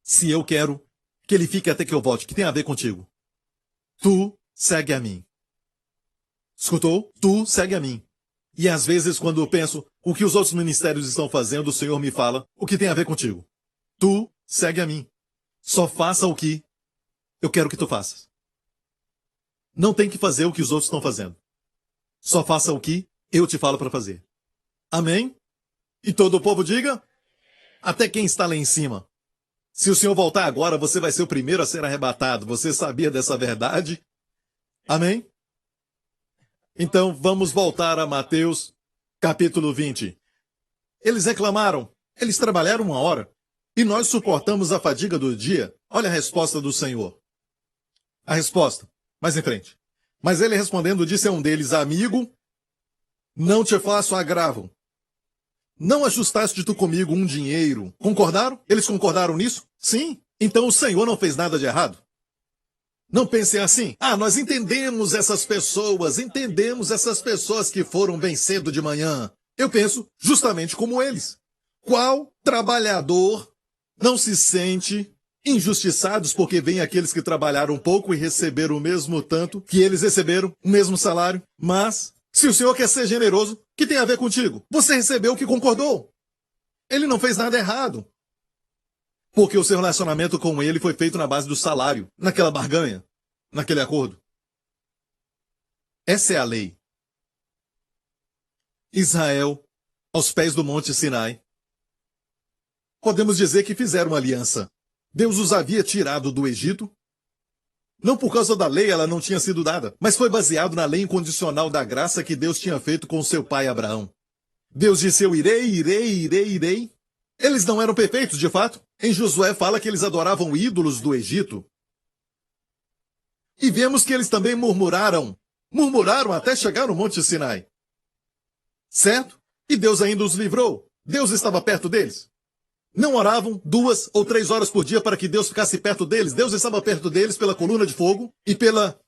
se eu quero que ele fique até que eu volte, que tem a ver contigo. Tu segue a mim. Escutou? Tu segue a mim. E às vezes, quando eu penso o que os outros ministérios estão fazendo, o Senhor me fala o que tem a ver contigo. Tu segue a mim. Só faça o que eu quero que tu faças. Não tem que fazer o que os outros estão fazendo. Só faça o que eu te falo para fazer. Amém? E todo o povo diga? Até quem está lá em cima. Se o Senhor voltar agora, você vai ser o primeiro a ser arrebatado. Você sabia dessa verdade? Amém? Então, vamos voltar a Mateus, capítulo 20. Eles reclamaram. Eles trabalharam 1 hora. E nós suportamos a fadiga do dia. Olha a resposta do Senhor. A resposta. Mais em frente. Mas ele respondendo disse a um deles, amigo, não te faço agravo. Não ajustaste tu comigo um dinheiro. Concordaram? Eles concordaram nisso? Sim. Então o Senhor não fez nada de errado. Não pensem assim. Ah, nós entendemos essas pessoas que foram bem cedo de manhã. Eu penso justamente como eles. Qual trabalhador não se sente injustiçados porque vem aqueles que trabalharam pouco e receberam o mesmo tanto que eles receberam, o mesmo salário? Mas, se o Senhor quer ser generoso, o que tem a ver contigo? Você recebeu o que concordou. Ele não fez nada errado. Porque o seu relacionamento com ele foi feito na base do salário, naquela barganha, naquele acordo. Essa é a lei. Israel, aos pés do Monte Sinai, podemos dizer que fizeram uma aliança. Deus os havia tirado do Egito? Não por causa da lei, ela não tinha sido dada, mas foi baseado na lei incondicional da graça que Deus tinha feito com seu pai Abraão. Deus disse: eu irei. Eles não eram perfeitos, de fato. Em Josué fala que eles adoravam ídolos do Egito. E vemos que eles também murmuraram até chegar no Monte Sinai. Certo? E Deus ainda os livrou. Deus estava perto deles. Não oravam 2 ou 3 horas por dia para que Deus ficasse perto deles. Deus estava perto deles pela coluna de fogo e pela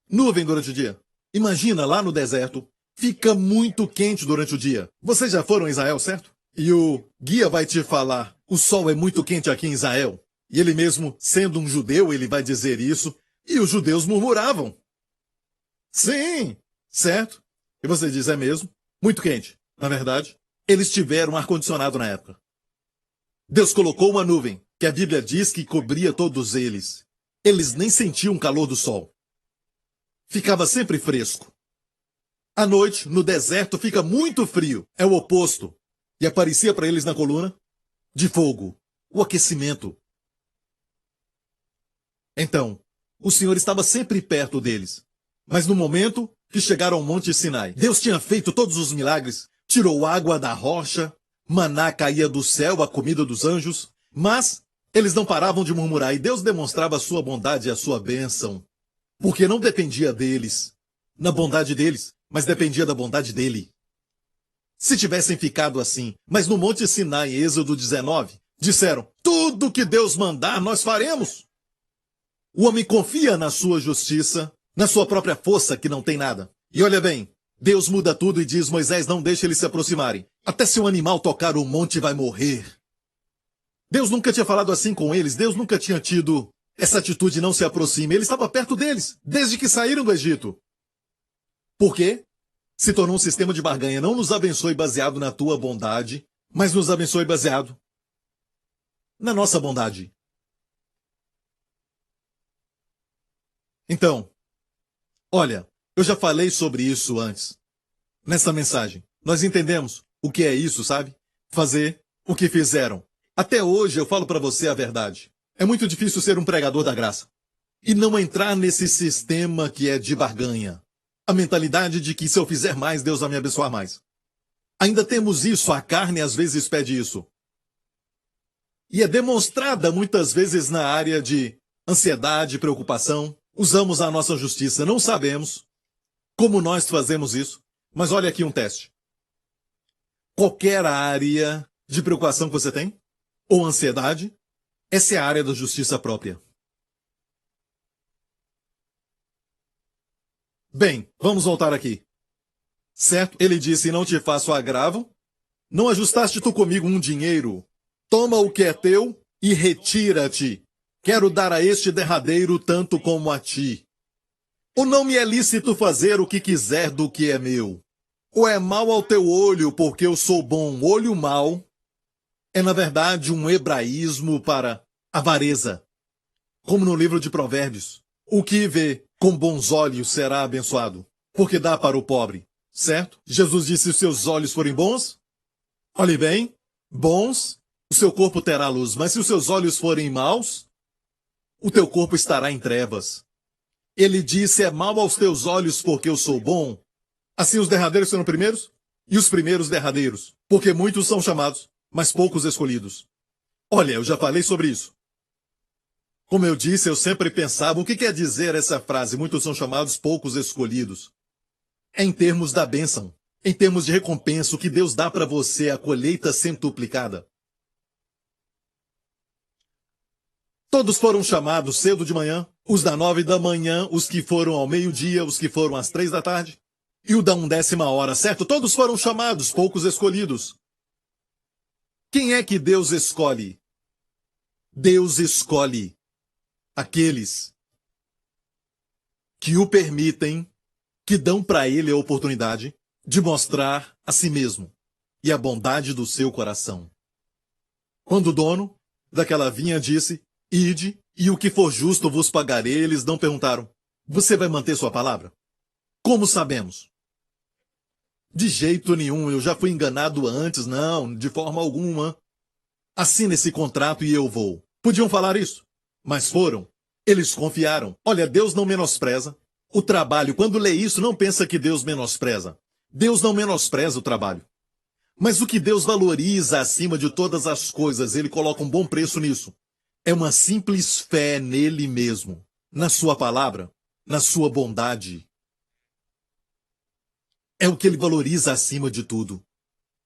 nuvem durante o dia. Imagina, lá no deserto, fica muito quente durante o dia. Vocês já foram a Israel, certo? E o guia vai te falar: o sol é muito quente aqui em Israel. E ele mesmo, sendo um judeu, ele vai dizer isso. E os judeus murmuravam. Sim, certo? E você diz: é mesmo? Muito quente. Na verdade, eles tiveram ar-condicionado na época. Deus colocou uma nuvem, que a Bíblia diz que cobria todos eles. Eles nem sentiam o calor do sol. Ficava sempre fresco. À noite, no deserto, fica muito frio. É o oposto. E aparecia para eles na coluna de fogo, o aquecimento. Então, o Senhor estava sempre perto deles. Mas no momento que chegaram ao Monte Sinai, Deus tinha feito todos os milagres, tirou água da rocha, maná caía do céu, a comida dos anjos, mas eles não paravam de murmurar e Deus demonstrava a sua bondade e a sua bênção, porque não dependia deles, na bondade deles, mas dependia da bondade dele. Se tivessem ficado assim, mas no Monte Sinai, Êxodo 19, disseram: tudo que Deus mandar, nós faremos. O homem confia na sua justiça, na sua própria força, que não tem nada. E olha bem, Deus muda tudo e diz: Moisés, não deixe eles se aproximarem. Até se um animal tocar o monte, vai morrer. Deus nunca tinha falado assim com eles. Deus nunca tinha tido essa atitude: não se aproxime. Ele estava perto deles, desde que saíram do Egito. Por quê? Se tornou um sistema de barganha. Não nos abençoe baseado na tua bondade, mas nos abençoe baseado na nossa bondade. Então, olha, eu já falei sobre isso antes. Nessa mensagem, nós entendemos o que é isso, sabe? Fazer o que fizeram. Até hoje eu falo para você a verdade. É muito difícil ser um pregador da graça e não entrar nesse sistema que é de barganha. A mentalidade de que se eu fizer mais, Deus vai me abençoar mais. Ainda temos isso, a carne às vezes pede isso. E é demonstrada muitas vezes na área de ansiedade, preocupação. Usamos a nossa justiça, não sabemos como nós fazemos isso, mas olha aqui um teste. Qualquer área de preocupação que você tem, ou ansiedade, essa é a área da justiça própria. Bem, vamos voltar aqui. Certo? Ele disse: não te faço agravo, não ajustaste tu comigo um dinheiro, toma o que é teu e retira-te. Quero dar a este derradeiro tanto como a ti. Ou não me é lícito fazer o que quiser do que é meu? Ou é mal ao teu olho, porque eu sou bom? Olho mau é, na verdade, um hebraísmo para avareza. Como no livro de Provérbios. O que vê com bons olhos será abençoado, porque dá para o pobre. Certo? Jesus disse: se os seus olhos forem bons, olhe bem, bons, o seu corpo terá luz. Mas se os seus olhos forem maus, o teu corpo estará em trevas. Ele disse: é mal aos teus olhos porque eu sou bom. Assim os derradeiros serão primeiros e os primeiros derradeiros. Porque muitos são chamados, mas poucos escolhidos. Olha, eu já falei sobre isso. Como eu disse, eu sempre pensava: o que quer dizer essa frase? Muitos são chamados, poucos escolhidos. É em termos da bênção, em termos de recompensa, o que Deus dá para você, a colheita centuplicada. Todos foram chamados cedo de manhã, os da 9 da manhã, os que foram ao meio-dia, os que foram às 3 da tarde, e o da 1ª hora, certo? Todos foram chamados, poucos escolhidos. Quem é que Deus escolhe? Deus escolhe aqueles que o permitem, que dão para ele a oportunidade de mostrar a si mesmo e a bondade do seu coração. Quando o dono daquela vinha disse: ide, e o que for justo vos pagarei, eles não perguntaram: você vai manter sua palavra? Como sabemos? De jeito nenhum, eu já fui enganado antes, não, de forma alguma. Assine esse contrato e eu vou. Podiam falar isso? Mas foram. Eles confiaram. Olha, Deus não menospreza o trabalho. Quando lê isso, não pensa que Deus menospreza. Deus não menospreza o trabalho. Mas o que Deus valoriza acima de todas as coisas, ele coloca um bom preço nisso. É uma simples fé nele mesmo, na sua palavra, na sua bondade. É o que ele valoriza acima de tudo.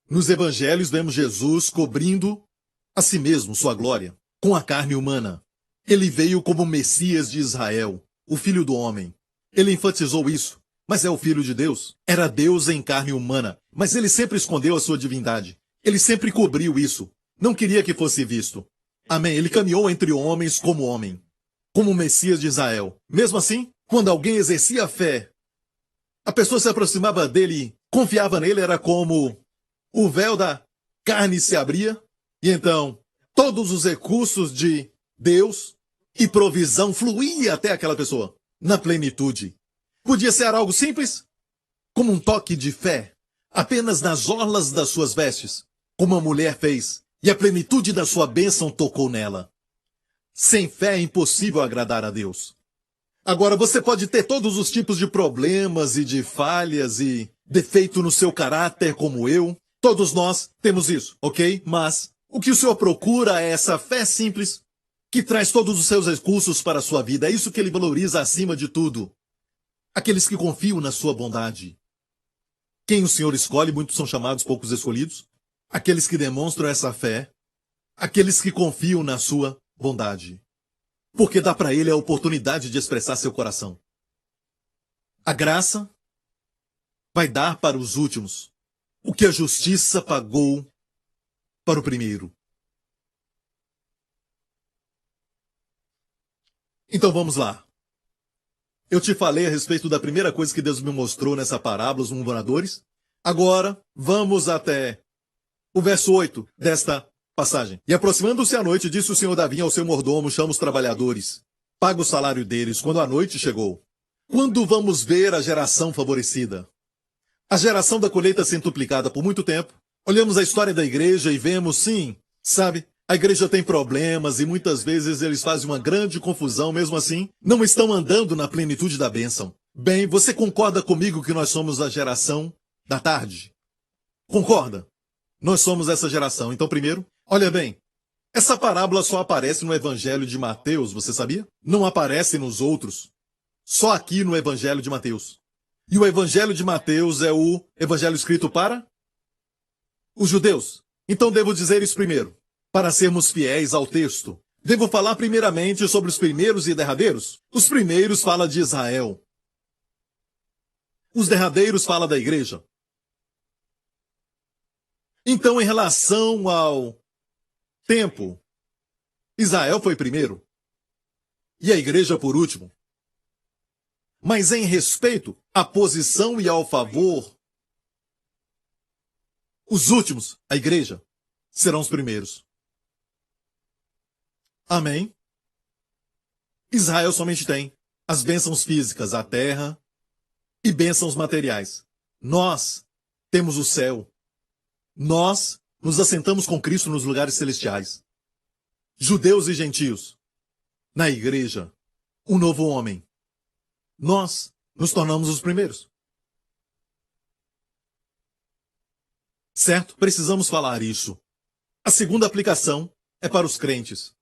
Nos evangelhos vemos Jesus cobrindo a si mesmo, sua glória, com a carne humana. Ele veio como Messias de Israel, o Filho do Homem. Ele enfatizou isso. Mas é o Filho de Deus. Era Deus em carne humana, mas ele sempre escondeu a sua divindade. Ele sempre cobriu isso. Não queria que fosse visto. Amém. Ele caminhou entre homens, como o Messias de Israel. Mesmo assim, quando alguém exercia a fé, a pessoa se aproximava dele e confiava nele, era como o véu da carne se abria, e então todos os recursos de Deus e provisão fluía até aquela pessoa, na plenitude. Podia ser algo simples, como um toque de fé, apenas nas orlas das suas vestes, como a mulher fez, e a plenitude da sua bênção tocou nela. Sem fé é impossível agradar a Deus. Agora, você pode ter todos os tipos de problemas e de falhas e defeito no seu caráter, como eu. Todos nós temos isso, ok? Mas o que o Senhor procura é essa fé simples, que traz todos os seus recursos para a sua vida. É isso que ele valoriza acima de tudo. Aqueles que confiam na sua bondade. Quem o Senhor escolhe, muitos são chamados, poucos escolhidos. Aqueles que demonstram essa fé, aqueles que confiam na sua bondade. Porque dá para ele a oportunidade de expressar seu coração. A graça vai dar para os últimos o que a justiça pagou para o primeiro. Então vamos lá. Eu te falei a respeito da primeira coisa que Deus me mostrou nessa parábola, os murmuradores. Agora, vamos até o verso 8 desta passagem. E aproximando-se à noite, disse o senhor Davi ao seu mordomo, chama os trabalhadores, paga o salário deles, quando a noite chegou. Quando vamos ver a geração favorecida? A geração da colheita centuplicada por muito tempo. Olhamos a história da igreja e vemos, sim, sabe, a igreja tem problemas e muitas vezes eles fazem uma grande confusão, mesmo assim, não estão andando na plenitude da bênção. Bem, você concorda comigo que nós somos a geração da tarde? Concorda? Nós somos essa geração. Então, primeiro, olha bem, essa parábola só aparece no Evangelho de Mateus, você sabia? Não aparece nos outros. Só aqui no Evangelho de Mateus. E o Evangelho de Mateus é o Evangelho escrito para os judeus. Então devo dizer isso primeiro. Para sermos fiéis ao texto, devo falar primeiramente sobre os primeiros e derradeiros. Os primeiros falam de Israel. Os derradeiros falam da igreja. Então, em relação ao tempo, Israel foi primeiro e a igreja por último. Mas em respeito à posição e ao favor, os últimos, a igreja, serão os primeiros. Amém? Israel somente tem as bênçãos físicas, a terra e bênçãos materiais. Nós temos o céu. Nós nos assentamos com Cristo nos lugares celestiais. Judeus e gentios. Na igreja, um novo homem. Nós nos tornamos os primeiros. Certo? Precisamos falar isso. A segunda aplicação é para os crentes.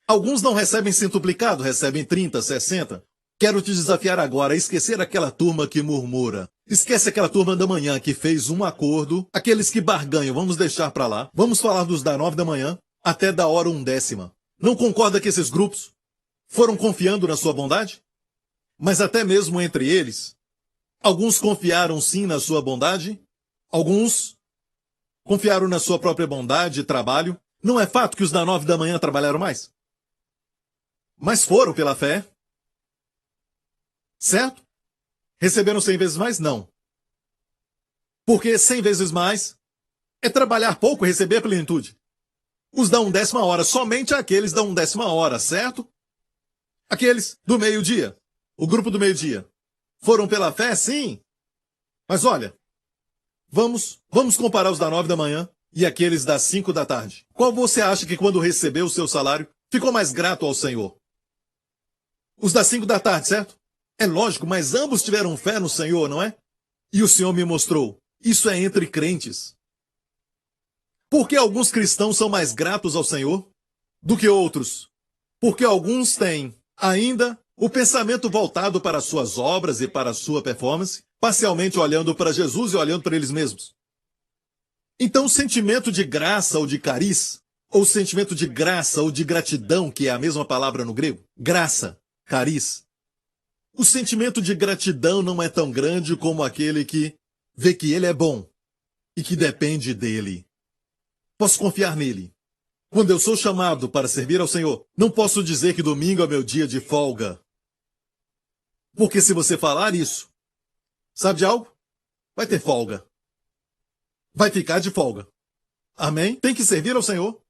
Alguns não recebem centuplicado, recebem 30, 60. Quero te desafiar agora a esquecer aquela turma que murmura. Esquece aquela turma da manhã que fez um acordo. Aqueles que barganham, vamos deixar para lá. Vamos falar dos da 9 da manhã até da hora 1/10. Não concorda que esses grupos foram confiando na sua bondade? Mas até mesmo entre eles, alguns confiaram sim na sua bondade, alguns confiaram na sua própria bondade e trabalho. Não é fato que os da 9 da manhã trabalharam mais? Mas foram pela fé. Certo? Receberam 100 vezes mais? Não. Porque 100 vezes mais é trabalhar pouco e receber a plenitude. Os da 1/10 hora, somente aqueles da 1/10 hora, certo? Aqueles do meio-dia, o grupo do meio-dia, foram pela fé, sim. Mas olha, vamos comparar os da 9 da manhã e aqueles das 5 da tarde. Qual você acha que quando recebeu o seu salário ficou mais grato ao Senhor? Os das 5 da tarde, certo? É lógico, mas ambos tiveram fé no Senhor, não é? E o Senhor me mostrou. Isso é entre crentes. Por que alguns cristãos são mais gratos ao Senhor do que outros? Porque alguns têm ainda o pensamento voltado para as suas obras e para a sua performance, parcialmente olhando para Jesus e olhando para eles mesmos. Então, o sentimento de graça ou de cariz, ou sentimento de graça ou de gratidão, que é a mesma palavra no grego, graça, cariz. O sentimento de gratidão não é tão grande como aquele que vê que ele é bom e que depende dele. Posso confiar nele. Quando eu sou chamado para servir ao Senhor, não posso dizer que domingo é meu dia de folga. Porque se você falar isso, sabe de algo? Vai ter folga. Vai ficar de folga. Amém? Tem que servir ao Senhor.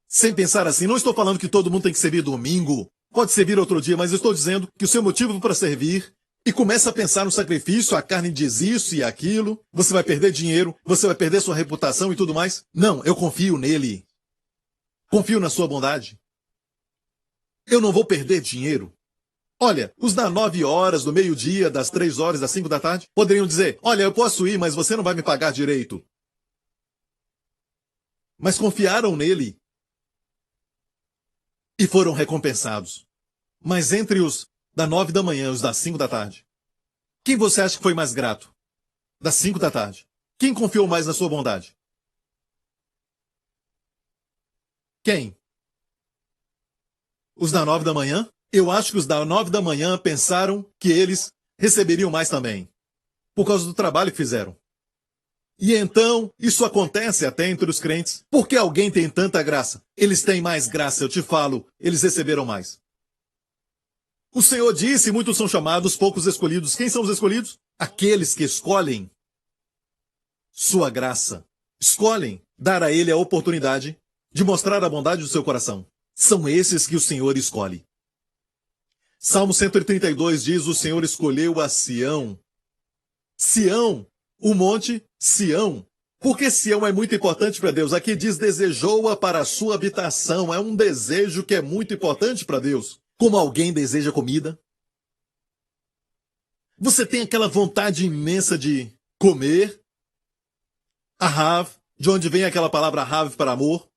Sem pensar assim, não estou falando que todo mundo tem que servir domingo. Pode servir outro dia, mas eu estou dizendo que o seu motivo para servir e começa a pensar no sacrifício, a carne diz isso e aquilo, você vai perder dinheiro, você vai perder sua reputação e tudo mais. Não, eu confio nele. Confio na sua bondade. Eu não vou perder dinheiro. Olha, os da 9 horas, do meio-dia, das 3 horas, das 5 da tarde, poderiam dizer, olha, eu posso ir, mas você não vai me pagar direito. Mas confiaram nele e foram recompensados. Mas entre os da 9 da manhã e os das 5 da tarde, quem você acha que foi mais grato? Das 5 da tarde. Quem confiou mais na sua bondade? Quem? Os da 9 da manhã? Eu acho que os da 9 da manhã pensaram que eles receberiam mais também, por causa do trabalho que fizeram. E então, isso acontece até entre os crentes. Por que alguém tem tanta graça? Eles têm mais graça, eu te falo, eles receberam mais. O Senhor disse, muitos são chamados, poucos escolhidos. Quem são os escolhidos? Aqueles que escolhem sua graça. Escolhem dar a ele a oportunidade de mostrar a bondade do seu coração. São esses que o Senhor escolhe. Salmo 132 diz, o Senhor escolheu a Sião. Sião, o monte Sião. Porque Sião é muito importante para Deus. Aqui diz, desejou-a para a sua habitação. É um desejo que é muito importante para Deus. Como alguém deseja comida. Você tem aquela vontade imensa de comer. Ahav, de onde vem aquela palavra Ahav para amor.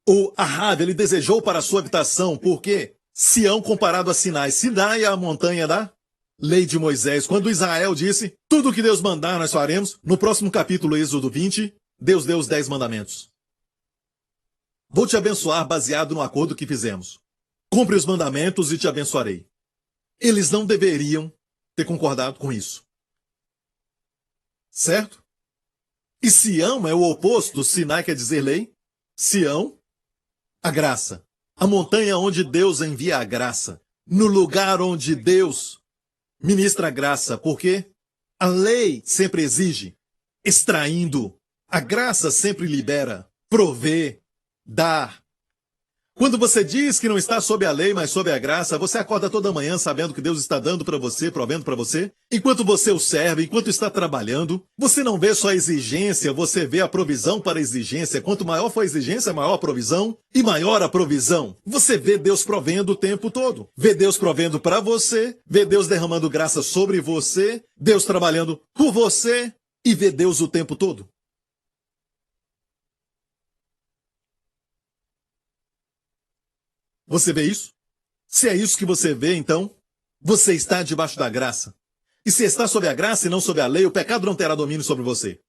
O Ahav, ele desejou para a sua habitação. Por quê? Sião comparado a Sinai. Sinai é a montanha da lei de Moisés. Quando Israel disse, tudo que Deus mandar nós faremos, no próximo capítulo, Êxodo 20, Deus deu os 10 mandamentos. Vou te abençoar baseado no acordo que fizemos. Cumpre os mandamentos e te abençoarei. Eles não deveriam ter concordado com isso. Certo? E Sião é o oposto. Sinai quer dizer lei. Sião, a graça. A montanha onde Deus envia a graça. No lugar onde Deus ministra a graça. Porque a lei sempre exige, extraindo. A graça sempre libera, provê, dá. Quando você diz que não está sob a lei, mas sob a graça, você acorda toda manhã sabendo que Deus está dando para você, provendo para você. Enquanto você o serve, enquanto está trabalhando, você não vê só a exigência, você vê a provisão para a exigência. Quanto maior for a exigência, maior a provisão e maior a provisão. Você vê Deus provendo o tempo todo. Vê Deus provendo para você, vê Deus derramando graça sobre você, Deus trabalhando por você e vê Deus o tempo todo. Você vê isso? Se é isso que você vê, então, você está debaixo da graça. E se está sob a graça e não sob a lei, o pecado não terá domínio sobre você.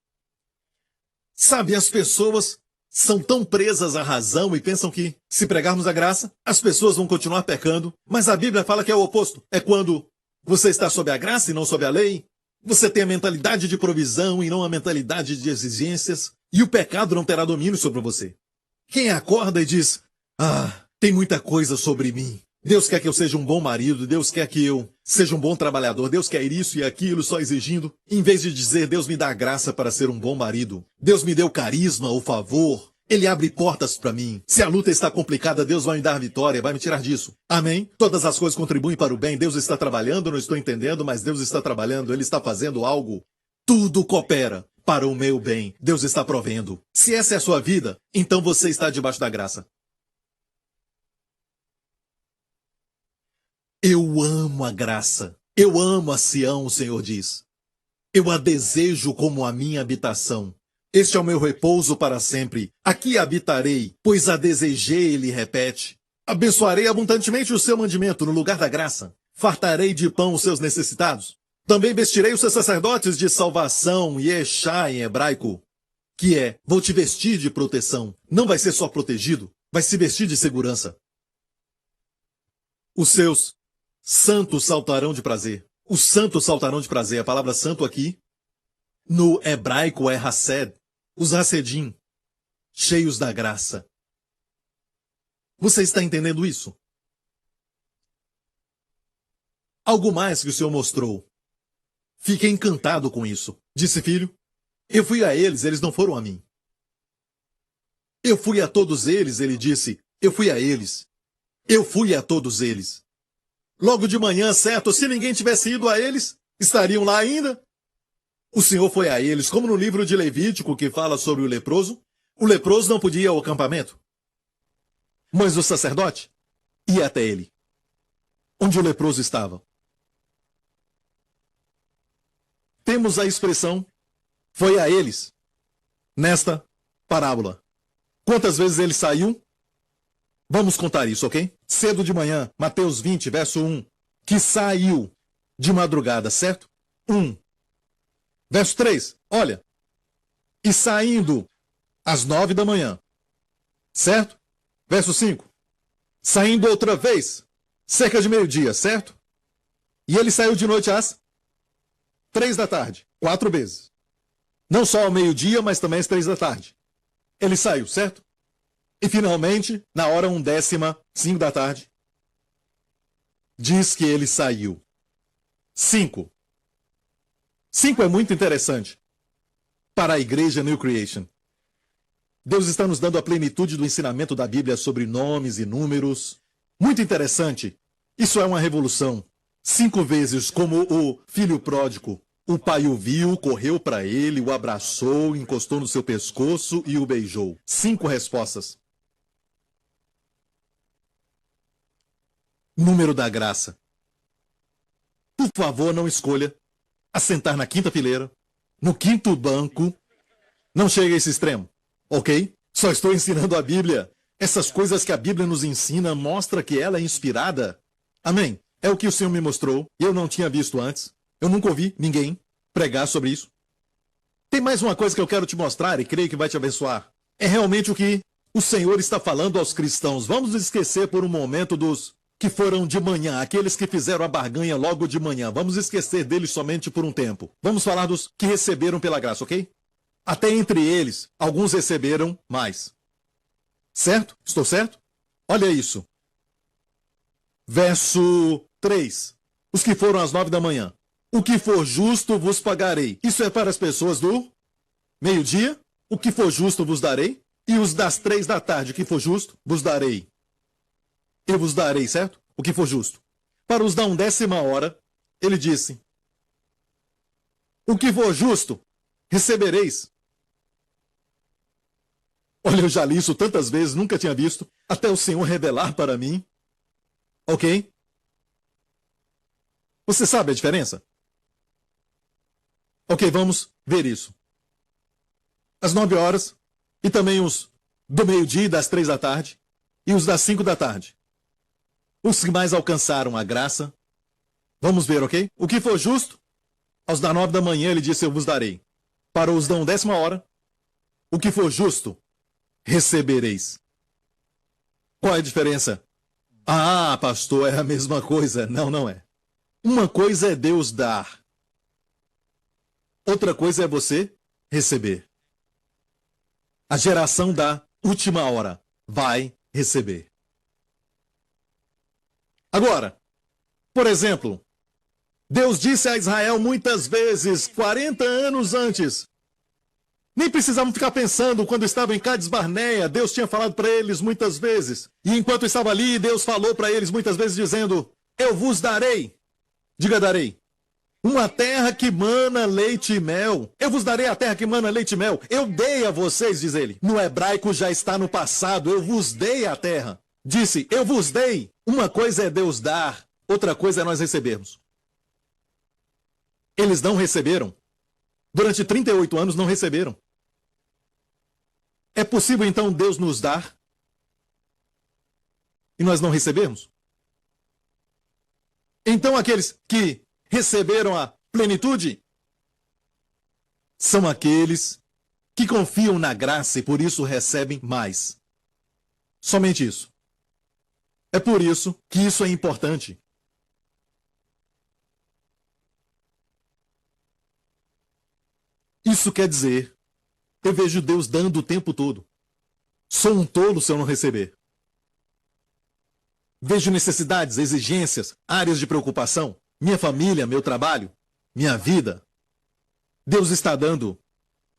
Sabe, as pessoas são tão presas à razão e pensam que, se pregarmos a graça, as pessoas vão continuar pecando. Mas a Bíblia fala que é o oposto. É quando você está sob a graça e não sob a lei, você tem a mentalidade de provisão e não a mentalidade de exigências, e o pecado não terá domínio sobre você. Quem acorda e diz, tem muita coisa sobre mim. Deus quer que eu seja um bom marido, Deus quer que eu seja um bom trabalhador, Deus quer isso e aquilo só exigindo, em vez de dizer, Deus me dá graça para ser um bom marido. Deus me deu carisma, o favor. Ele abre portas para mim. Se a luta está complicada, Deus vai me dar vitória, vai me tirar disso. Amém? Todas as coisas contribuem para o bem. Deus está trabalhando, não estou entendendo, mas Deus está trabalhando, Ele está fazendo algo. Tudo coopera para o meu bem. Deus está provendo. Se essa é a sua vida, então você está debaixo da graça. Eu amo a graça. Eu amo a Sião, o Senhor diz. Eu a desejo como a minha habitação. Este é o meu repouso para sempre. Aqui habitarei, pois a desejei, ele repete. Abençoarei abundantemente o seu mandamento no lugar da graça. Fartarei de pão os seus necessitados. Também vestirei os seus sacerdotes de salvação, Yeshá em hebraico, que é, vou te vestir de proteção. Não vai ser só protegido, vai se vestir de segurança. Os seus santos saltarão de prazer. Os santos saltarão de prazer. A palavra santo aqui, no hebraico, é Hased. Os Hasedim, cheios da graça. Você está entendendo isso? Algo mais que o Senhor mostrou. Fiquei encantado com isso. Disse, filho, eu fui a eles, eles não foram a mim. Eu fui a todos eles, ele disse, eu fui a eles. Eu fui a todos eles. Logo de manhã, certo, se ninguém tivesse ido a eles, estariam lá ainda? O Senhor foi a eles, como no livro de Levítico, que fala sobre o leproso. O leproso não podia ir ao acampamento. Mas o sacerdote ia até ele, onde o leproso estava. Temos a expressão, foi a eles, nesta parábola. Quantas vezes ele saiu? Vamos contar isso, ok? Cedo de manhã, Mateus 20, verso 1, que saiu de madrugada, certo? 1. Verso 3, olha, e saindo às 9 da manhã, certo? Verso 5, saindo outra vez, cerca de meio-dia, certo? E ele saiu de noite às 3 da tarde, 4 vezes. Não só ao meio-dia, mas também às 3 da tarde. Ele saiu, certo? E finalmente, na hora 1:10, 5 da tarde, diz que ele saiu. 5. 5 é muito interessante para a igreja New Creation. Deus está nos dando a plenitude do ensinamento da Bíblia sobre nomes e números. Muito interessante. Isso é uma revolução. 5 vezes como o filho pródigo. O pai o viu, correu para ele, o abraçou, encostou no seu pescoço e o beijou. 5 respostas. Número da graça. Por favor, não escolha assentar na 5ª fileira, no 5º banco. Não chegue a esse extremo, ok? Só estou ensinando a Bíblia. Essas coisas que a Bíblia nos ensina mostra que ela é inspirada. Amém? É o que o Senhor me mostrou e eu não tinha visto antes. Eu nunca ouvi ninguém pregar sobre isso. Tem mais uma coisa que eu quero te mostrar e creio que vai te abençoar. É realmente o que o Senhor está falando aos cristãos. Vamos esquecer por um momento dos que foram de manhã, aqueles que fizeram a barganha logo de manhã. Vamos esquecer deles somente por um tempo. Vamos falar dos que receberam pela graça, ok? Até entre eles, alguns receberam mais. Certo? Estou certo? Olha isso. Verso 3. Os que foram às 9 da manhã. O que for justo vos pagarei. Isso é para as pessoas do meio-dia. O que for justo vos darei. E os das 3 da tarde, o que for justo, vos darei. Eu vos darei, certo? O que for justo. Para os da 1/10 hora, ele disse, o que for justo, recebereis. Olha, eu já li isso tantas vezes, nunca tinha visto, até o Senhor revelar para mim. Ok? Você sabe a diferença? Ok, vamos ver isso. Às 9 horas, e também os do meio-dia e das 3 da tarde, e os das 5 da tarde. Os que mais alcançaram a graça. Vamos ver, ok? O que for justo, aos da 9 da manhã ele disse, eu vos darei. Para os da 1/10 hora, o que for justo, recebereis. Qual é a diferença? Ah, pastor, é a mesma coisa. Não, não é. Uma coisa é Deus dar. Outra coisa é você receber. A geração da última hora vai receber. Agora, por exemplo, Deus disse a Israel muitas vezes, 40 anos antes, nem precisavam ficar pensando quando estavam em Cades Barneia, Deus tinha falado para eles muitas vezes. E enquanto estava ali, Deus falou para eles muitas vezes dizendo, eu vos darei, diga darei, uma terra que mana leite e mel. Eu vos darei a terra que mana leite e mel. Eu dei a vocês, diz ele. No hebraico já está no passado, eu vos dei a terra. Disse, eu vos dei. Uma coisa é Deus dar, outra coisa é nós recebermos. Eles não receberam. Durante 38 anos não receberam. É possível então Deus nos dar e nós não recebemos? Então aqueles que receberam a plenitude são aqueles que confiam na graça e por isso recebem mais. Somente isso. É por isso que isso é importante. Isso quer dizer, eu vejo Deus dando o tempo todo. Sou um tolo se eu não receber. Vejo necessidades, exigências, áreas de preocupação, minha família, meu trabalho, minha vida. Deus está dando.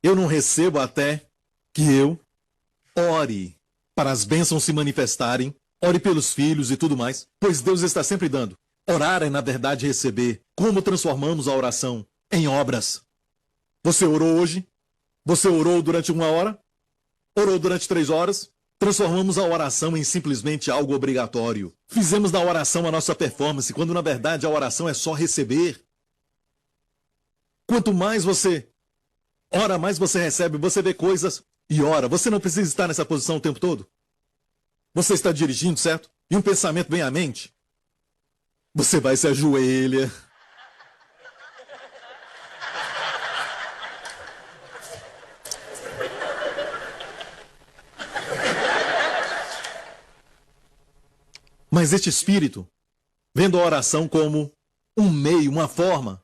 Eu não recebo até que eu ore para as bênçãos se manifestarem, ore pelos filhos e tudo mais, pois Deus está sempre dando. Orar é, na verdade, receber. Como transformamos a oração em obras? Você orou hoje? Você orou durante 1 hora? Orou durante 3 horas? Transformamos a oração em simplesmente algo obrigatório. Fizemos da oração a nossa performance, quando na verdade a oração é só receber. Quanto mais você ora, mais você recebe, você vê coisas e ora. Você não precisa estar nessa posição o tempo todo. Você está dirigindo, certo? E um pensamento vem à mente. Você vai se ajoelha. Mas este espírito, vendo a oração como um meio, uma forma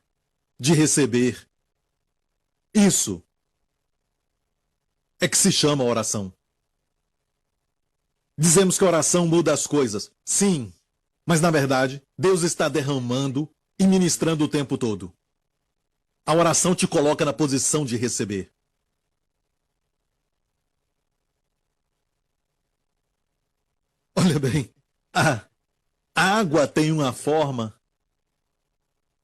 de receber, isso é que se chama oração. Dizemos que a oração muda as coisas. Sim, mas na verdade, Deus está derramando e ministrando o tempo todo. A oração te coloca na posição de receber. Olha bem, a água tem uma forma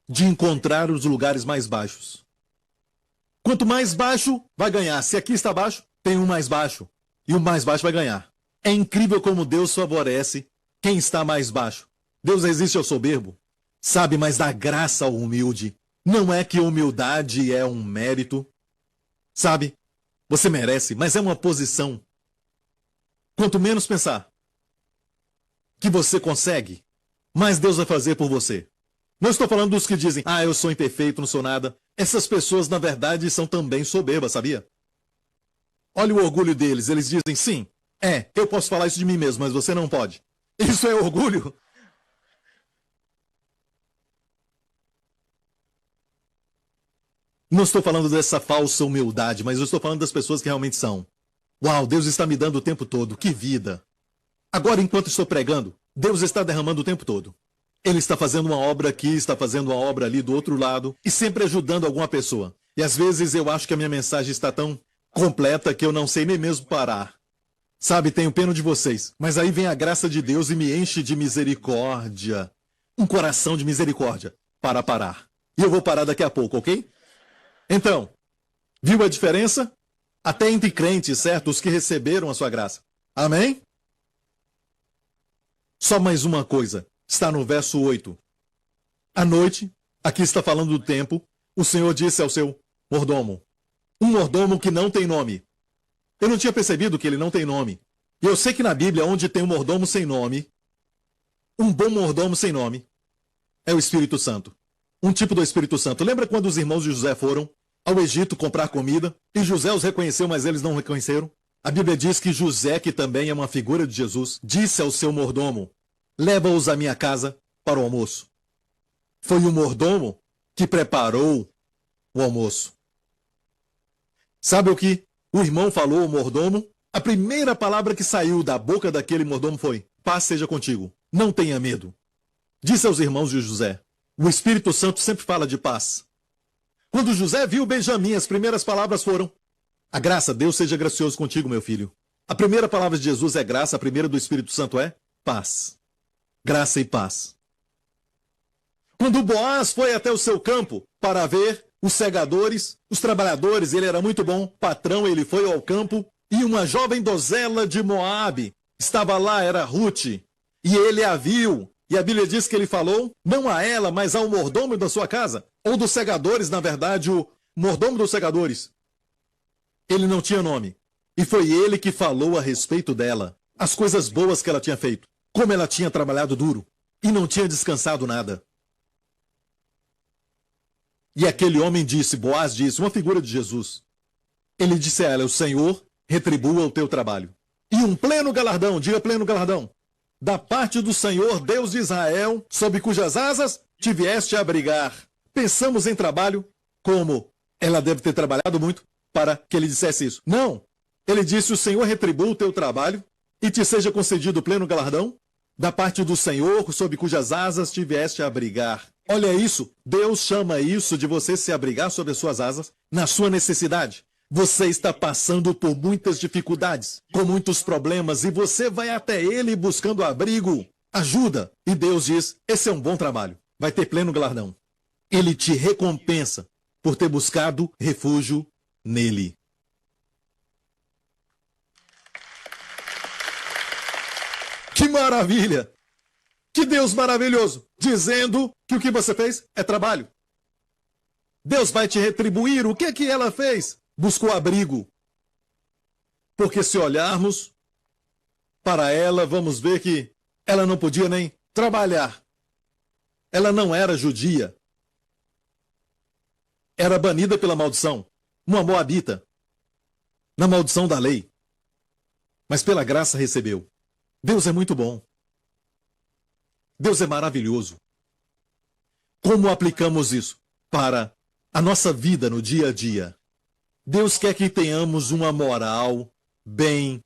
de encontrar os lugares mais baixos. Quanto mais baixo, vai ganhar. Se aqui está baixo, tem um mais baixo. E o mais baixo vai ganhar. É incrível como Deus favorece quem está mais baixo. Deus resiste ao soberbo, sabe, mas dá graça ao humilde. Não é que humildade é um mérito, sabe? Você merece, mas é uma posição. Quanto menos pensar que você consegue, mais Deus vai fazer por você. Não estou falando dos que dizem, eu sou imperfeito, não sou nada. Essas pessoas, na verdade, são também soberbas, sabia? Olha o orgulho deles. Eles dizem, sim, eu posso falar isso de mim mesmo, mas você não pode. Isso é orgulho? Não estou falando dessa falsa humildade, mas eu estou falando das pessoas que realmente são. Uau, Deus está me dando o tempo todo. Que vida! Agora, enquanto estou pregando, Deus está derramando o tempo todo. Ele está fazendo uma obra aqui, está fazendo uma obra ali do outro lado, e sempre ajudando alguma pessoa. E às vezes eu acho que a minha mensagem está tão completa que eu não sei nem mesmo parar. Sabe, tenho pena de vocês, mas aí vem a graça de Deus e me enche de misericórdia. Um coração de misericórdia para parar. E eu vou parar daqui a pouco, ok? Então, viu a diferença? Até entre crentes, certo? Os que receberam a sua graça. Amém? Só mais uma coisa. Está no verso 8. À noite, aqui está falando do tempo, o Senhor disse ao seu mordomo. Um mordomo que não tem nome. Eu não tinha percebido que ele não tem nome. E eu sei que na Bíblia, onde tem um mordomo sem nome, um bom mordomo sem nome, é o Espírito Santo. Um tipo do Espírito Santo. Lembra quando os irmãos de José foram ao Egito comprar comida? E José os reconheceu, mas eles não reconheceram? A Bíblia diz que José, que também é uma figura de Jesus, disse ao seu mordomo, leva-os à minha casa para o almoço. Foi o mordomo que preparou o almoço. Sabe o que o irmão falou ao mordomo? A primeira palavra que saiu da boca daquele mordomo foi, paz seja contigo, não tenha medo. Disse aos irmãos de José, o Espírito Santo sempre fala de paz. Quando José viu Benjamim, as primeiras palavras foram, a graça, Deus seja gracioso contigo, meu filho. A primeira palavra de Jesus é graça, a primeira do Espírito Santo é paz. Graça e paz. Quando Boaz foi até o seu campo para ver os segadores, os trabalhadores, ele era muito bom, patrão, ele foi ao campo, e uma jovem donzela de Moabe estava lá, era Ruth, e ele a viu, E a Bíblia diz que ele falou, não a ela, mas ao mordomo da sua casa. Ou dos segadores, na verdade, o mordomo dos segadores. Ele não tinha nome. E foi ele que falou a respeito dela. As coisas boas que ela tinha feito. Como ela tinha trabalhado duro. E não tinha descansado nada. E aquele homem disse, Boaz disse, uma figura de Jesus. Ele disse a ela, o Senhor retribua o teu trabalho. E um pleno galardão, diga pleno galardão, da parte do Senhor, Deus de Israel, sob cujas asas te vieste a abrigar. Pensamos em trabalho como ela deve ter trabalhado muito para que ele dissesse isso. Não. Ele disse, o Senhor retribua o teu trabalho e te seja concedido o pleno galardão da parte do Senhor, sob cujas asas te vieste a abrigar. Olha isso, Deus chama isso de você se abrigar sob as suas asas na sua necessidade. Você está passando por muitas dificuldades, com muitos problemas, e você vai até ele buscando abrigo, ajuda. E Deus diz, esse é um bom trabalho, vai ter pleno galardão. Ele te recompensa por ter buscado refúgio nele. Que maravilha! Que Deus maravilhoso! Dizendo que o que você fez é trabalho. Deus vai te retribuir. O que é que ela fez? Buscou abrigo. Porque se olharmos para ela, vamos ver que ela não podia nem trabalhar. Ela não era judia. Era banida pela maldição. Uma moabita. Na maldição da lei. Mas pela graça recebeu. Deus é muito bom. Deus é maravilhoso. Como aplicamos isso para a nossa vida no dia a dia? Deus quer que tenhamos uma moral bem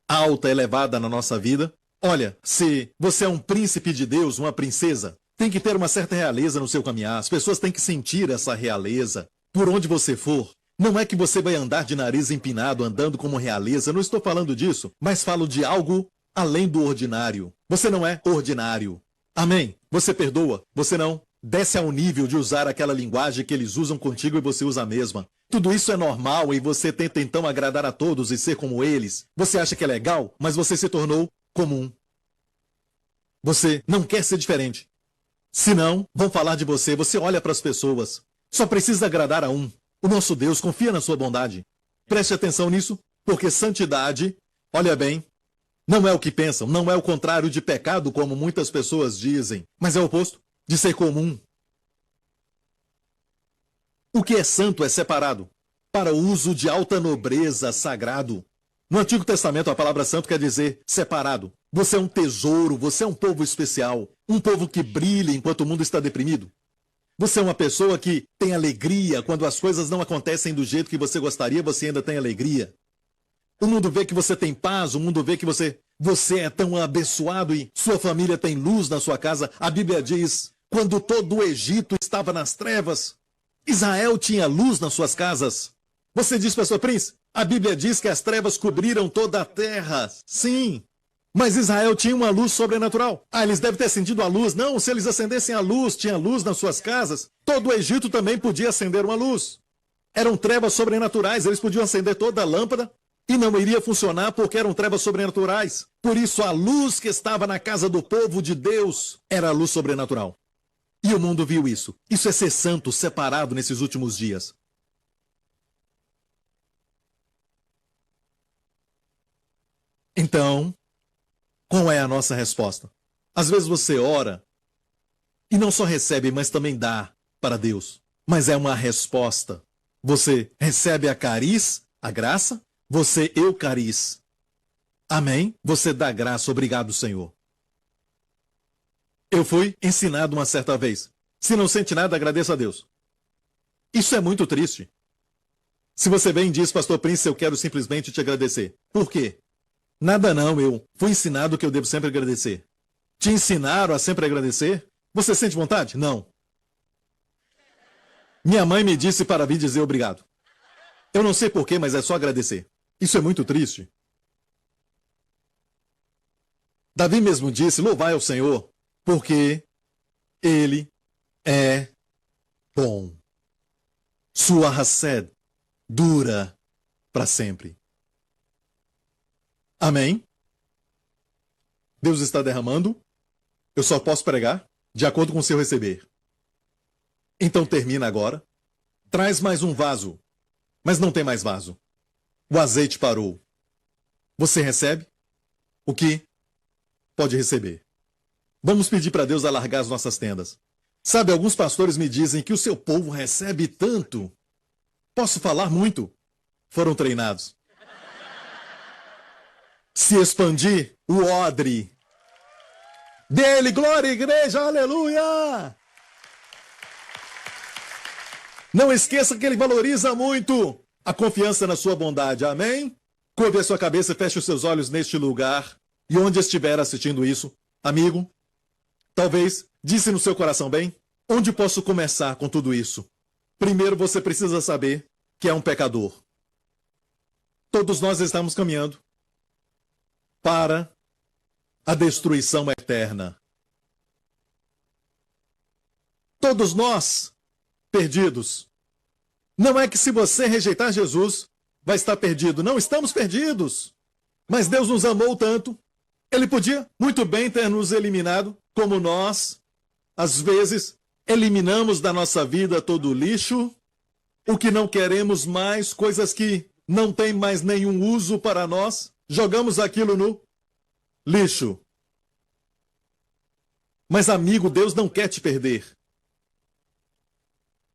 alta, elevada na nossa vida. Olha, se você é um príncipe de Deus, uma princesa, tem que ter uma certa realeza no seu caminhar. As pessoas têm que sentir essa realeza por onde você for. Não é que você vai andar de nariz empinado, andando como realeza. Não estou falando disso, mas falo de algo além do ordinário. Você não é ordinário. Amém? Você perdoa, você não desce ao nível de usar aquela linguagem que eles usam contigo e você usa a mesma. Tudo isso é normal e você tenta então agradar a todos e ser como eles. Você acha que é legal, mas você se tornou comum. Você não quer ser diferente. Senão, vão falar de você. Você olha para as pessoas. Só precisa agradar a um. O nosso Deus confia na sua bondade. Preste atenção nisso, porque santidade, olha bem, não é o que pensam, não é o contrário de pecado, como muitas pessoas dizem, mas é o oposto de ser comum. O que é santo é separado para o uso de alta nobreza, sagrado. No Antigo Testamento, a palavra santo quer dizer separado. Você é um tesouro, você é um povo especial, um povo que brilha enquanto o mundo está deprimido. Você é uma pessoa que tem alegria quando as coisas não acontecem do jeito que você gostaria, você ainda tem alegria. O mundo vê que você tem paz, o mundo vê que você é tão abençoado e sua família tem luz na sua casa. A Bíblia diz, quando todo o Egito estava nas trevas, Israel tinha luz nas suas casas. Você diz, pastor Prince, a Bíblia diz que as trevas cobriram toda a terra. Sim, mas Israel tinha uma luz sobrenatural. Ah, eles devem ter sentido a luz. Não, se eles acendessem a luz, tinha luz nas suas casas, todo o Egito também podia acender uma luz. Eram trevas sobrenaturais, eles podiam acender toda a lâmpada e não iria funcionar porque eram trevas sobrenaturais. Por isso a luz que estava na casa do povo de Deus era a luz sobrenatural. E o mundo viu isso. Isso é ser santo, separado nesses últimos dias. Então, qual é a nossa resposta? Às vezes você ora e não só recebe, mas também dá para Deus. Mas é uma resposta. Você recebe a cariz, a graça, você eucariz. Amém? Você dá graça, obrigado, Senhor. Eu fui ensinado uma certa vez. Se não sente nada, agradeça a Deus. Isso é muito triste. Se você vem e diz, pastor Prince, eu quero simplesmente te agradecer. Por quê? Nada não, eu fui ensinado que eu devo sempre agradecer. Te ensinaram a sempre agradecer? Você sente vontade? Não. Minha mãe me disse para vir dizer obrigado. Eu não sei porquê, mas é só agradecer. Isso é muito triste. Davi mesmo disse, louvai ao Senhor, porque Ele é bom. Sua hased dura para sempre. Amém? Deus está derramando Eu só posso pregar de acordo com o seu receber. Então termina agora. Traz mais um vaso. Mas não tem mais vaso. O azeite parou. Você recebe o que pode receber. Vamos pedir para Deus alargar as nossas tendas. Sabe, alguns pastores me dizem que o seu povo recebe tanto. Posso falar muito? Foram treinados. Se expandir, o odre. Dele, glória, igreja, aleluia! Não esqueça que ele valoriza muito a confiança na sua bondade, amém? Curve a sua cabeça e feche os seus olhos neste lugar. E onde estiver assistindo isso, amigo, talvez disse no seu coração bem, onde posso começar com tudo isso? Primeiro você precisa saber que é um pecador. Todos nós estamos caminhando para a destruição eterna. Todos nós perdidos. Não é que se você rejeitar Jesus, vai estar perdido. Não estamos perdidos. Mas Deus nos amou tanto. Ele podia muito bem ter nos eliminado, como nós, às vezes, eliminamos da nossa vida todo o lixo, o que não queremos mais, coisas que não têm mais nenhum uso para nós, jogamos aquilo no lixo. Mas, amigo, Deus não quer te perder.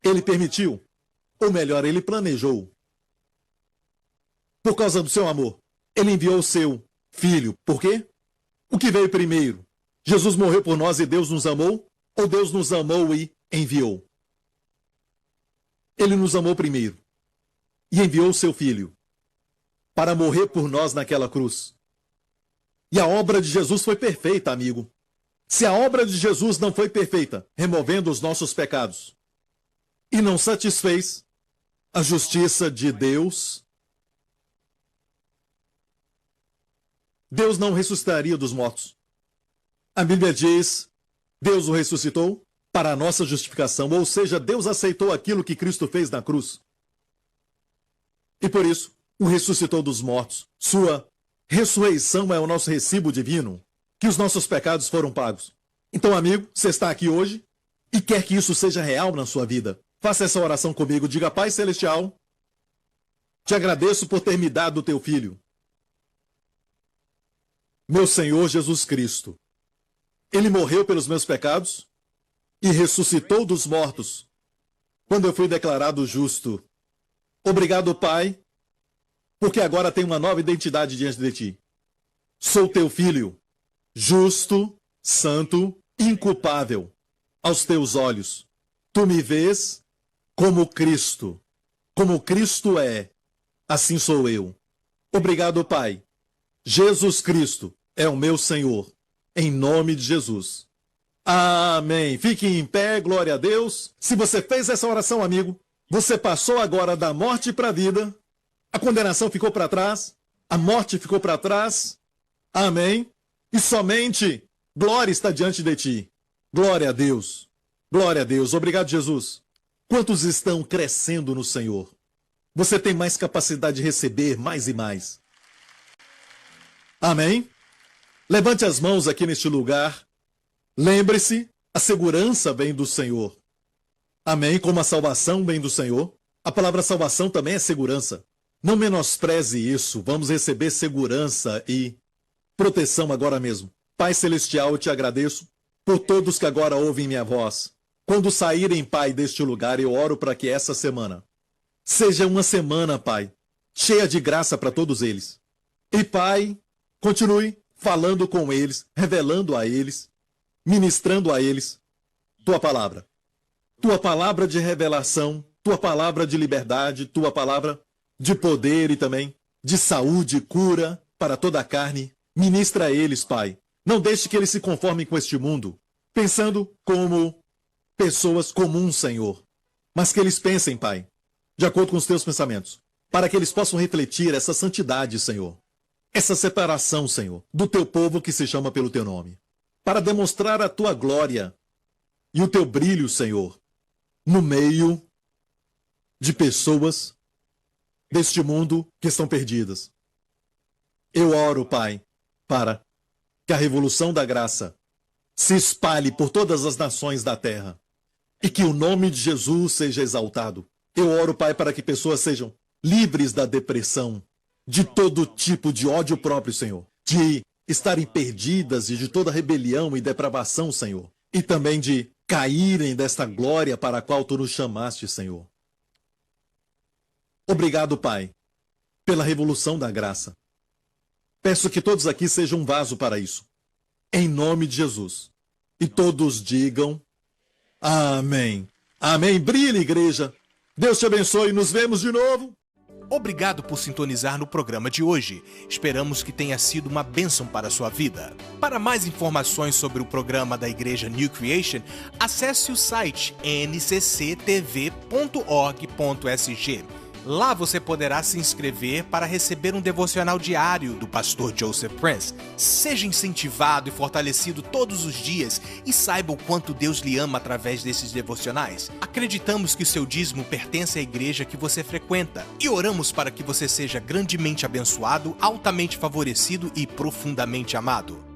Ele permitiu, ou melhor, ele planejou. Por causa do seu amor, ele enviou o seu filho. Por quê? O que veio primeiro? Jesus morreu por nós e Deus nos amou? Ou Deus nos amou e enviou? Ele nos amou primeiro e enviou o seu filho para morrer por nós naquela cruz. E a obra de Jesus foi perfeita, amigo. Se a obra de Jesus não foi perfeita, removendo os nossos pecados, e não satisfez a justiça de Deus, Deus não ressuscitaria dos mortos. A Bíblia diz, Deus o ressuscitou para a nossa justificação, ou seja, Deus aceitou aquilo que Cristo fez na cruz. E por isso, o ressuscitou dos mortos. Sua ressurreição é o nosso recibo divino, que os nossos pecados foram pagos. Então, amigo, você está aqui hoje e quer que isso seja real na sua vida. Faça essa oração comigo. Diga, Pai Celestial, te agradeço por ter me dado o teu filho, meu Senhor Jesus Cristo. Ele morreu pelos meus pecados e ressuscitou dos mortos quando eu fui declarado justo. Obrigado, Pai, porque agora tenho uma nova identidade diante de ti. Sou teu filho, justo, santo, inculpável aos teus olhos. Tu me vês como Cristo. Como Cristo é, assim sou eu. Obrigado, Pai. Jesus Cristo é o meu Senhor. Em nome de Jesus. Amém. Fique em pé, glória a Deus. Se você fez essa oração, amigo, você passou agora da morte para a vida. A condenação ficou para trás. A morte ficou para trás. Amém. E somente glória está diante de ti. Glória a Deus. Glória a Deus. Obrigado, Jesus. Quantos estão crescendo no Senhor? Você tem mais capacidade de receber mais e mais. Amém? Levante as mãos aqui neste lugar. Lembre-se, a segurança vem do Senhor. Amém? Como a salvação vem do Senhor, a palavra salvação também é segurança. Não menospreze isso. Vamos receber segurança e proteção agora mesmo. Pai Celestial, eu te agradeço por todos que agora ouvem minha voz. Quando saírem, Pai, deste lugar, eu oro para que essa semana seja uma semana, Pai, cheia de graça para todos eles. E, Pai, continue falando com eles, revelando a eles, ministrando a eles tua palavra. Tua palavra de revelação, tua palavra de liberdade, tua palavra de poder e também de saúde e cura para toda a carne. Ministra a eles, Pai. Não deixe que eles se conformem com este mundo, pensando como pessoas comuns, Senhor. Mas que eles pensem, Pai, de acordo com os teus pensamentos, para que eles possam refletir essa santidade, Senhor. Essa separação, Senhor, do teu povo que se chama pelo teu nome. Para demonstrar a tua glória e o teu brilho, Senhor, no meio de pessoas deste mundo que estão perdidas. Eu oro, Pai, para que a revolução da graça se espalhe por todas as nações da terra e que o nome de Jesus seja exaltado. Eu oro, Pai, para que pessoas sejam livres da depressão, de todo tipo de ódio próprio, Senhor, de estarem perdidas e de toda rebelião e depravação, Senhor, e também de caírem desta glória para a qual Tu nos chamaste, Senhor. Obrigado, Pai, pela revolução da graça. Peço que todos aqui sejam um vaso para isso. Em nome de Jesus. E todos digam amém. Amém. Brilhe, igreja. Deus te abençoe. Nos vemos de novo. Obrigado por sintonizar no programa de hoje. Esperamos que tenha sido uma bênção para a sua vida. Para mais informações sobre o programa da Igreja New Creation, acesse o site ncctv.org.sg. Lá você poderá se inscrever para receber um devocional diário do pastor Joseph Prince. Seja incentivado e fortalecido todos os dias e saiba o quanto Deus lhe ama através desses devocionais. Acreditamos que o seu dízimo pertence à igreja que você frequenta e oramos para que você seja grandemente abençoado, altamente favorecido e profundamente amado.